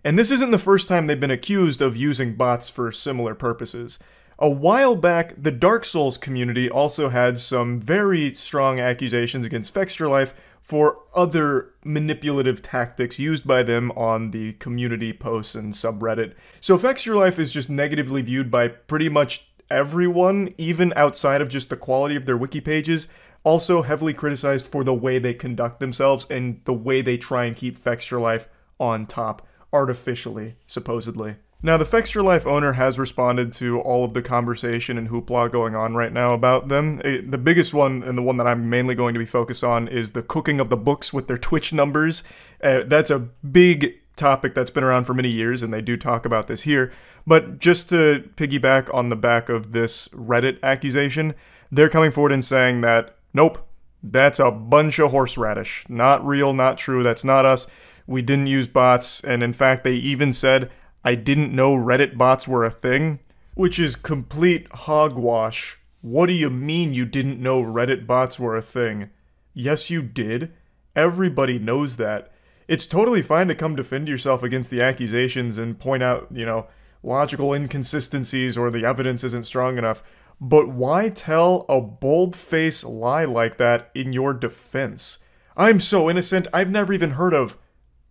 And this isn't the first time they've been accused of using bots for similar purposes. A while back, the Dark Souls community also had some very strong accusations against Fextra Life for other manipulative tactics used by them on the community posts and subreddit. So Fextra Life is just negatively viewed by pretty much everyone, even outside of just the quality of their wiki pages. Also heavily criticized for the way they conduct themselves and the way they try and keep Fextra Life on top, artificially, supposedly. Now, the Fextra Life owner has responded to all of the conversation and hoopla going on right now about them. The biggest one, and the one that I'm mainly going to be focused on, is the cooking of the books with their Twitch numbers. That's a big topic that's been around for many years, and they do talk about this here. But just to piggyback on the back of this Reddit accusation, they're coming forward and saying that, nope, that's a bunch of horseradish. Not real, not true, that's not us. We didn't use bots, and in fact, they even said, I didn't know Reddit bots were a thing, which is complete hogwash. What do you mean you didn't know Reddit bots were a thing? Yes, you did. Everybody knows that. It's totally fine to come defend yourself against the accusations and point out, logical inconsistencies or the evidence isn't strong enough. But why tell a bold-faced lie like that in your defense? I'm so innocent, I've never even heard of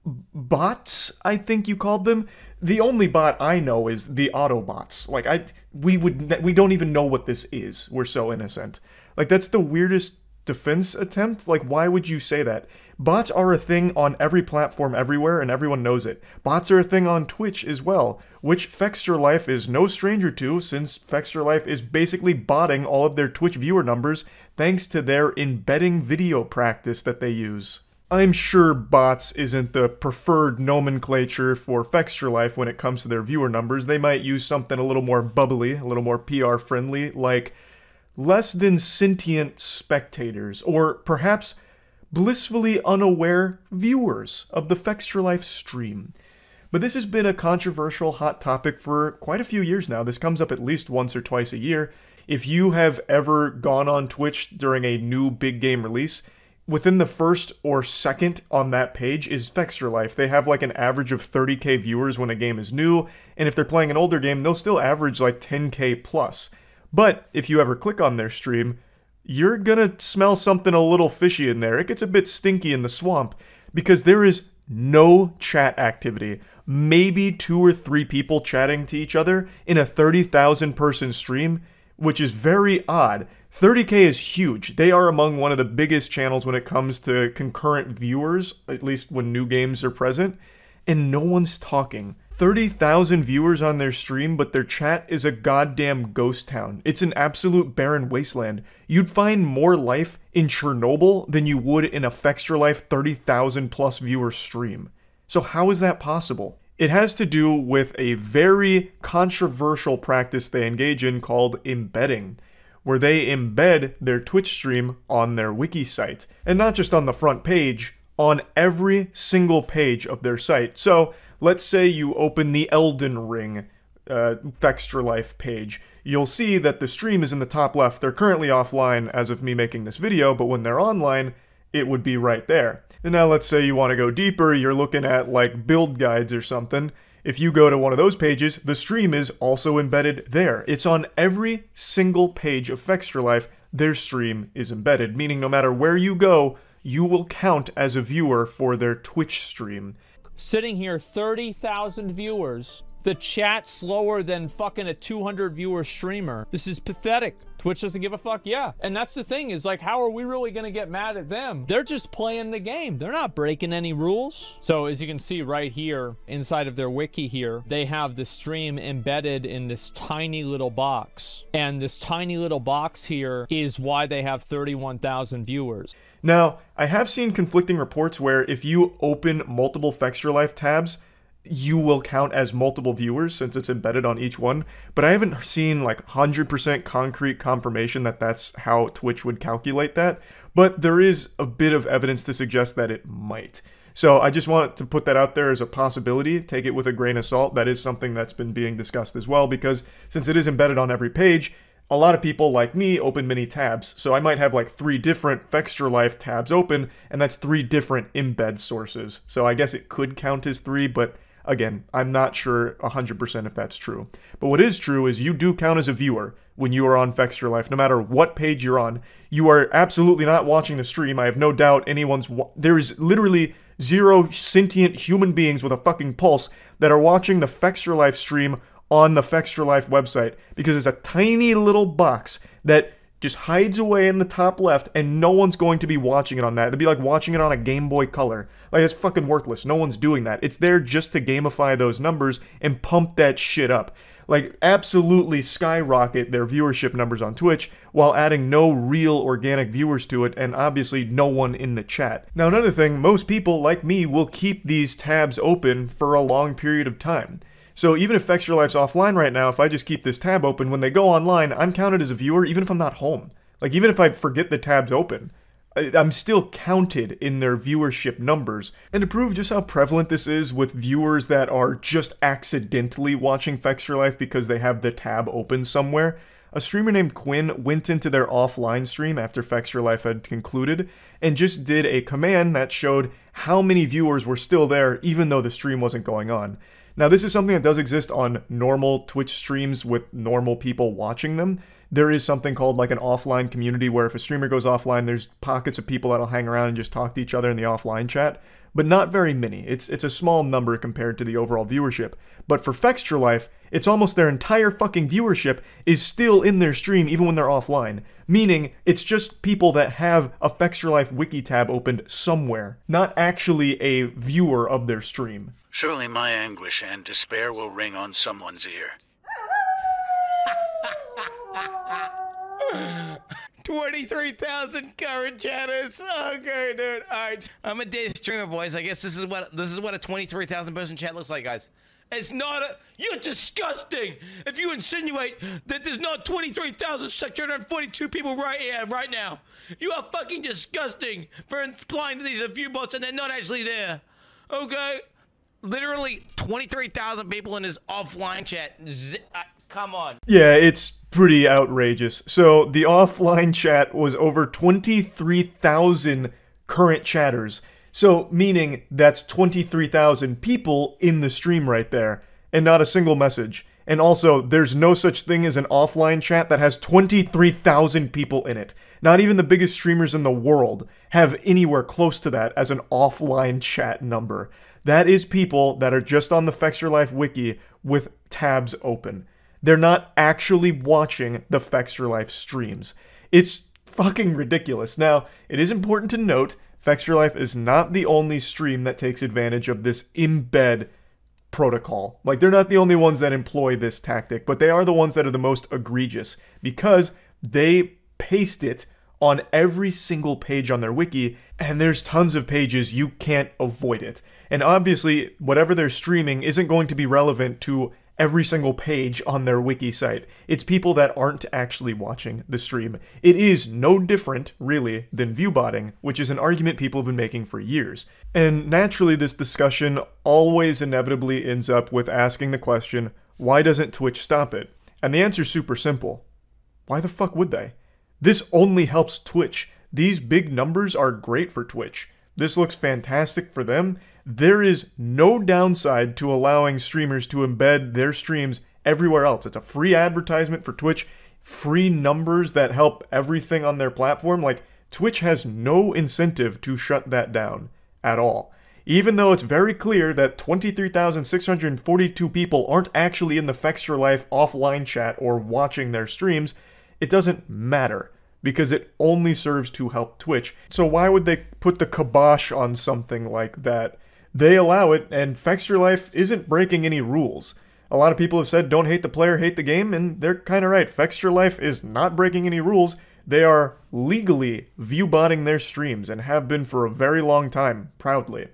bots, I think you called them. The only bot I know is the Autobots. Like, we don't even know what this is. We're so innocent. Like, that's the weirdest defense attempt. Like, why would you say that? Bots are a thing on every platform everywhere, and everyone knows it. Bots are a thing on Twitch as well, which Fextra Life is no stranger to, since Fextra Life is basically botting all of their Twitch viewer numbers thanks to their embedding video practice that they use. I'm sure bots isn't the preferred nomenclature for Fextra Life when it comes to their viewer numbers. They might use something a little more bubbly, a little more PR friendly, like less than sentient spectators, or perhaps blissfully unaware viewers of the Fextra Life stream. But this has been a controversial hot topic for quite a few years now. This comes up at least once or twice a year. If you have ever gone on Twitch during a new big game release, within the first or second on that page is Fextra Life. They have like an average of 30k viewers when a game is new, and if they're playing an older game, they'll still average like 10k plus. But if you ever click on their stream, you're gonna smell something a little fishy in there. It gets a bit stinky in the swamp, because there is no chat activity. Maybe 2 or 3 people chatting to each other in a 30,000 person stream, which is very odd. 30k is huge. They are among one of the biggest channels when it comes to concurrent viewers, at least when new games are present, and no one's talking. 30,000 viewers on their stream, but their chat is a goddamn ghost town. It's an absolute barren wasteland. You'd find more life in Chernobyl than you would in a Fextra Life 30,000 plus viewer stream. So how is that possible? It has to do with a very controversial practice they engage in called embedding, where they embed their Twitch stream on their wiki site. And not just on the front page, on every single page of their site. So, let's say you open the Elden Ring Fextra Life page. You'll see that the stream is in the top left. They're currently offline as of me making this video, but when they're online, it would be right there. And now let's say you want to go deeper, you're looking at like build guides or something. If you go to one of those pages, the stream is also embedded there. It's on every single page of Fextra Life, their stream is embedded, meaning no matter where you go, you will count as a viewer for their Twitch stream. Sitting here, 30,000 viewers. The chat slower than fucking a 200 viewer streamer. This is pathetic. Twitch doesn't give a fuck, yeah. And that's the thing, is like, how are we really gonna get mad at them? They're just playing the game. They're not breaking any rules. So as you can see right here, inside of their wiki here, they have the stream embedded in this tiny little box. And this tiny little box here is why they have 31,000 viewers. Now, I have seen conflicting reports where if you open multiple Fextra Life tabs, you will count as multiple viewers since it's embedded on each one, but I haven't seen like 100% concrete confirmation that that's how Twitch would calculate that, but there is a bit of evidence to suggest that it might. So I just want to put that out there as a possibility. Take it with a grain of salt. That is something that's been being discussed as well, because since it is embedded on every page, a lot of people like me open many tabs. So I might have like 3 different Fextra Life tabs open, and that's 3 different embed sources. So I guess it could count as 3, but again, I'm not sure 100% if that's true. But what is true is you do count as a viewer when you are on Fextra Life, no matter what page you're on. You are absolutely not watching the stream. I have no doubt there is literally 0 sentient human beings with a fucking pulse that are watching the Fextra Life stream on the Fextra Life website, because it's a tiny little box that just hides away in the top left, and no one's going to be watching it on that. It'd be like watching it on a Game Boy Color. Like, it's fucking worthless. No one's doing that. It's there just to gamify those numbers and pump that shit up. Like, absolutely skyrocket their viewership numbers on Twitch while adding no real organic viewers to it, and obviously no one in the chat. Now, another thing, most people like me will keep these tabs open for a long period of time. So even if Fextra Life's offline right now, if I just keep this tab open, when they go online, I'm counted as a viewer even if I'm not home. Like, even if I forget the tab's open, I'm still counted in their viewership numbers. And to prove just how prevalent this is with viewers that are just accidentally watching Fextra Life because they have the tab open somewhere, a streamer named Quinn went into their offline stream after Fextra Life had concluded and just did a command that showed how many viewers were still there even though the stream wasn't going on. Now, this is something that does exist on normal Twitch streams with normal people watching them. There is something called like an offline community where if a streamer goes offline, there's pockets of people that'll hang around and just talk to each other in the offline chat, but not very many. It's a small number compared to the overall viewership. But for Fextra Life, it's almost their entire fucking viewership is still in their stream even when they're offline, meaning it's just people that have a Fextra Life wiki tab opened somewhere, not actually a viewer of their stream. Surely my anguish and despair will ring on someone's ear. 23,000 current chatters. Okay, dude. All right, I'm a day streamer, boys. I guess this is what a 23,000 person chat looks like, guys. It's not a. You're disgusting. If you insinuate that there's not 23,642 people right here, right now, you are fucking disgusting for implying that these are view bots and they're not actually there. Okay. Literally 23,000 people in his offline chat. Come on. Yeah, it's pretty outrageous. So the offline chat was over 23,000 current chatters. So meaning that's 23,000 people in the stream right there, and not a single message. And also, there's no such thing as an offline chat that has 23,000 people in it. Not even the biggest streamers in the world have anywhere close to that as an offline chat number. That is people that are just on the Fextra Life wiki with tabs open. They're not actually watching the Fextra Life streams. It's fucking ridiculous. Now, it is important to note, Fextra Life is not the only stream that takes advantage of this embed protocol. Like, they're not the only ones that employ this tactic, but they are the ones that are the most egregious because they paste it on every single page on their wiki, and there's tons of pages you can't avoid it. And obviously, whatever they're streaming isn't going to be relevant to every single page on their wiki site. It's people that aren't actually watching the stream. It is no different, really, than viewbotting, which is an argument people have been making for years. And naturally, this discussion always inevitably ends up with asking the question, why doesn't Twitch stop it? And the answer's super simple. Why the fuck would they? This only helps Twitch. These big numbers are great for Twitch. This looks fantastic for them. There is no downside to allowing streamers to embed their streams everywhere else. It's a free advertisement for Twitch, free numbers that help everything on their platform. Like, Twitch has no incentive to shut that down at all. Even though it's very clear that 23,642 people aren't actually in the Fextra Life offline chat or watching their streams, it doesn't matter, because it only serves to help Twitch. So why would they put the kibosh on something like that? They allow it, and Fextra Life isn't breaking any rules. A lot of people have said, don't hate the player, hate the game, and they're kind of right. Fextra Life is not breaking any rules. They are legally viewbotting their streams, and have been for a very long time, proudly.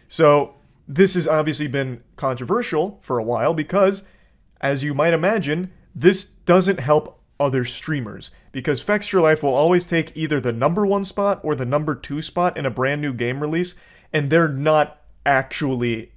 So, this has obviously been controversial for a while because, as you might imagine, this doesn't help other streamers, because Fextra will always take either the #1 spot or the #2 spot in a brand new game release, and they're not actually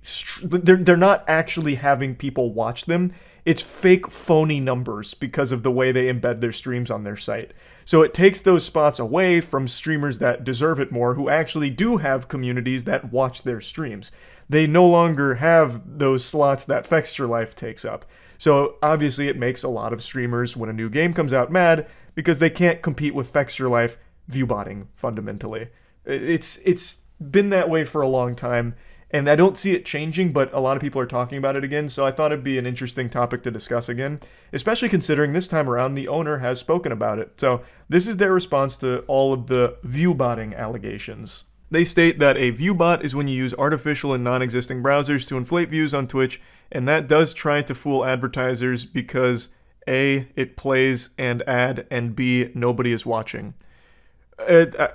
having people watch them. It's fake, phony numbers because of the way they embed their streams on their site. So it takes those spots away from streamers that deserve it more, who actually do have communities that watch their streams. They no longer have those slots that Fextra takes up. So obviously it makes a lot of streamers, when a new game comes out, mad because they can't compete with Fextra viewbotting, fundamentally. It's been that way for a long time, and I don't see it changing, but a lot of people are talking about it again, so I thought it'd be an interesting topic to discuss again, especially considering this time around the owner has spoken about it. So this is their response to all of the viewbotting allegations. They state that a viewbot is when you use artificial and non-existing browsers to inflate views on Twitch, and that does try to fool advertisers because A, it plays an ad, and B, nobody is watching.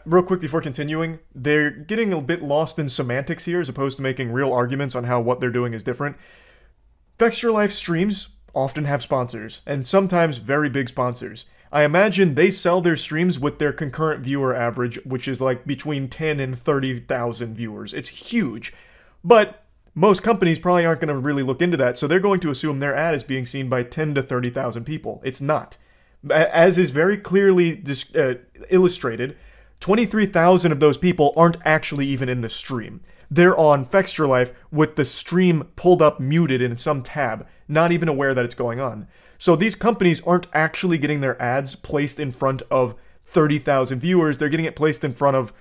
Real quick before continuing, they're getting a bit lost in semantics here as opposed to making real arguments on how what they're doing is different. Fextra streams often have sponsors, and sometimes very big sponsors. I imagine they sell their streams with their concurrent viewer average, which is like between 10 and 30,000 viewers. It's huge. But most companies probably aren't going to really look into that, so they're going to assume their ad is being seen by 10 to 30,000 people. It's not. As is very clearly illustrated, 23,000 of those people aren't actually even in the stream. They're on Fextra with the stream pulled up muted in some tab, not even aware that it's going on. So these companies aren't actually getting their ads placed in front of 30,000 viewers. They're getting it placed in front of,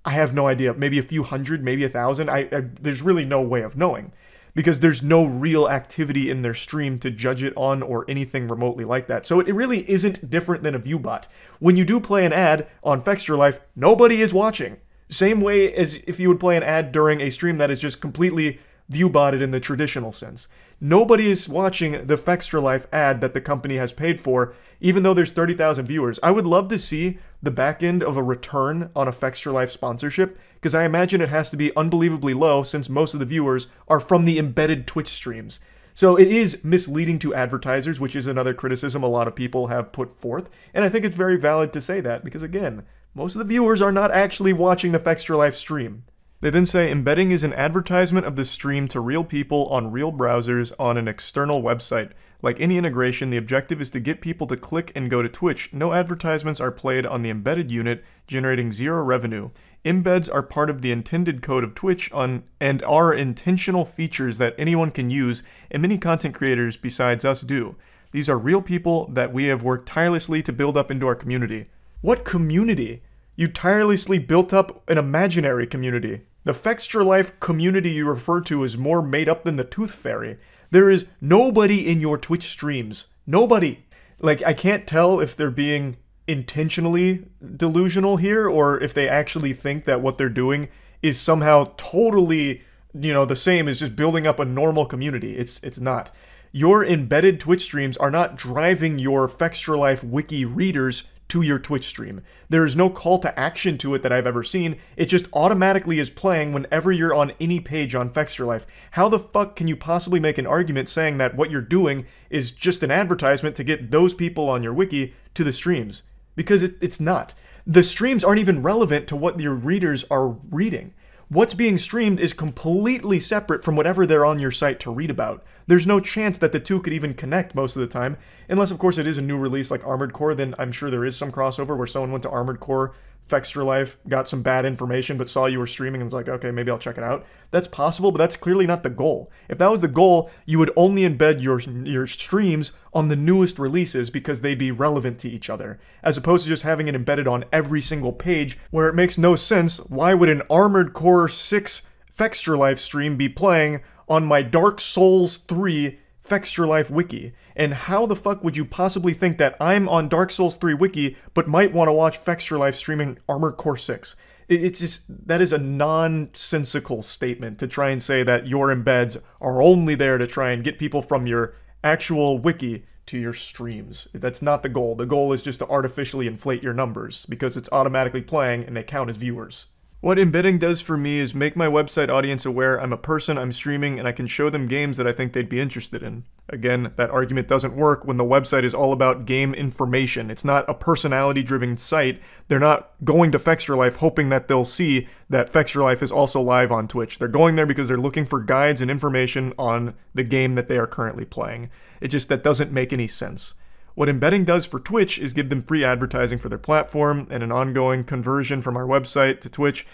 I have no idea, maybe a few hundred, maybe 1,000. There's really no way of knowing, because there's no real activity in their stream to judge it on or anything remotely like that. So it really isn't different than a viewbot. When you do play an ad on Fextra nobody is watching. Same way as if you would play an ad during a stream that is just completely viewbotted in the traditional sense. Nobody is watching the Fextra ad that the company has paid for, even though there's 30,000 viewers. I would love to see the back end of a return on a Fextra sponsorship, because I imagine it has to be unbelievably low since most of the viewers are from the embedded Twitch streams. So it is misleading to advertisers, which is another criticism a lot of people have put forth, and I think it's very valid to say that, because again, most of the viewers are not actually watching the Fextra stream. They then say embedding is an advertisement of the stream to real people on real browsers on an external website. Like any integration, the objective is to get people to click and go to Twitch. No advertisements are played on the embedded unit, generating zero revenue. Embeds are part of the intended code of Twitch and are intentional features that anyone can use, and many content creators besides us do. These are real people that we have worked tirelessly to build up into our community. What community? You tirelessly built up an imaginary community. The Fextra community you refer to is more made up than the Tooth Fairy. There is nobody in your Twitch streams. Nobody. Like, I can't tell if they're being intentionally delusional here, or if they actually think that what they're doing is somehow totally, the same as just building up a normal community. It's not. Your embedded Twitch streams are not driving your Fextra wiki readers to your Twitch stream. There is no call to action to it that I've ever seen. It just automatically is playing whenever you're on any page on Fextra. How the fuck can you possibly make an argument saying that what you're doing is just an advertisement to get those people on your wiki to the streams? Because it's not. The streams aren't even relevant to what your readers are reading. What's being streamed is completely separate from whatever they're on your site to read about. There's no chance that the two could even connect most of the time, unless of course it is a new release like Armored Core. Then I'm sure there is some crossover where someone went to Armored Core, Fextra got some bad information, but saw you were streaming and was like, okay, maybe I'll check it out. That's possible, but that's clearly not the goal. If that was the goal, you would only embed your streams on the newest releases because they'd be relevant to each other, as opposed to just having it embedded on every single page where it makes no sense. Why would an Armored Core 6 Fextra stream be playing on my Dark Souls 3 Fextra wiki? And how the fuck would you possibly think that I'm on Dark Souls 3 wiki but might want to watch Fextra streaming Armored Core 6? It's just, that is a nonsensical statement to try and say that your embeds are only there to try and get people from your actual wiki to your streams. That's not the goal. The goal is just to artificially inflate your numbers because it's automatically playing and they count as viewers. What embedding does for me is make my website audience aware I'm a person, I'm streaming, and I can show them games that I think they'd be interested in. Again, that argument doesn't work when the website is all about game information. It's not a personality-driven site. They're not going to Fextra hoping that they'll see that Fextra is also live on Twitch. They're going there because they're looking for guides and information on the game that they are currently playing. That doesn't make any sense. What embedding does for Twitch is give them free advertising for their platform and an ongoing conversion from our website to Twitch.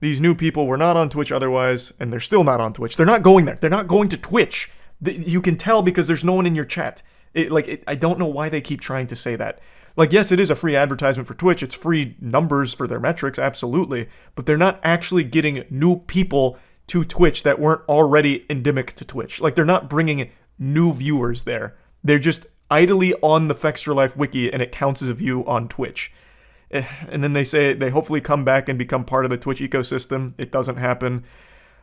These new people were not on Twitch otherwise, and they're still not on Twitch. They're not going there. They're not going to Twitch. You can tell because there's no one in your chat. I don't know why they keep trying to say that. Yes, it is a free advertisement for Twitch. It's free numbers for their metrics, absolutely. But they're not actually getting new people to Twitch that weren't already endemic to Twitch. They're not bringing new viewers there. They're just idly on the Fextra wiki, and it counts as a view on Twitch. And then they say they hopefully come back and become part of the Twitch ecosystem. It doesn't happen.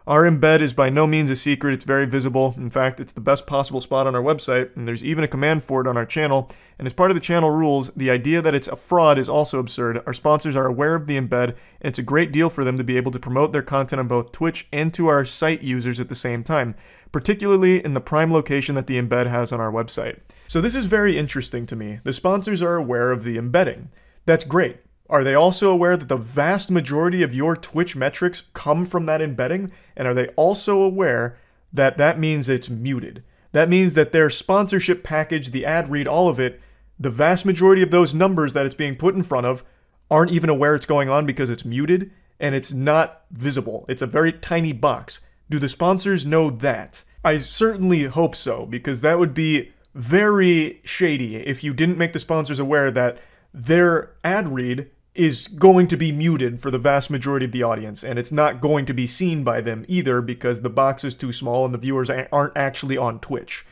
Our embed is by no means a secret. It's very visible. In fact, it's the best possible spot on our website, and there's even a command for it on our channel. And as part of the channel rules, the idea that it's a fraud is also absurd. Our sponsors are aware of the embed, and it's a great deal for them to be able to promote their content on both Twitch and to our site users at the same time, particularly in the prime location that the embed has on our website. So this is very interesting to me. The sponsors are aware of the embedding. That's great. Are they also aware that the vast majority of your Twitch metrics come from that embedding? And are they also aware that that means it's muted? That means that their sponsorship package, the ad read, all of it, the vast majority of those numbers that it's being put in front of aren't even aware it's going on because it's muted and it's not visible. It's a very tiny box. Do the sponsors know that? I certainly hope so, because that would be very shady if you didn't make the sponsors aware that their ad read is going to be muted for the vast majority of the audience, and it's not going to be seen by them either because the box is too small and the viewers aren't actually on Twitch.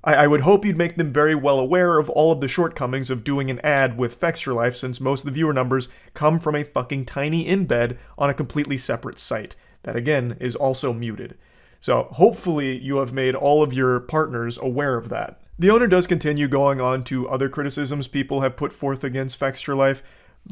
I would hope you'd make them very well aware of all of the shortcomings of doing an ad with Fextra since most of the viewer numbers come from a fucking tiny embed on a completely separate site that, again, is also muted. So hopefully you have made all of your partners aware of that. The owner does continue going on to other criticisms people have put forth against Fextra,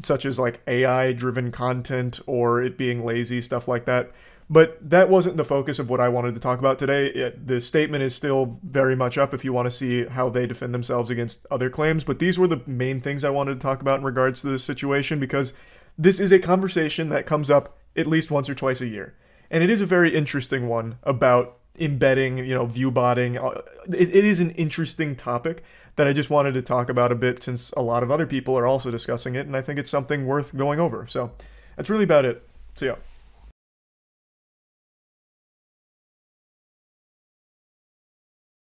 such as AI-driven content or it being lazy, stuff like that. But that wasn't the focus of what I wanted to talk about today. The statement is still very much up if you want to see how they defend themselves against other claims. But these were the main things I wanted to talk about in regards to this situation, because this is a conversation that comes up at least once or twice a year. And it is a very interesting one about embedding, view botting. It is an interesting topic that I just wanted to talk about a bit since a lot of other people are also discussing it, and I think it's something worth going over. So that's really about it. See ya.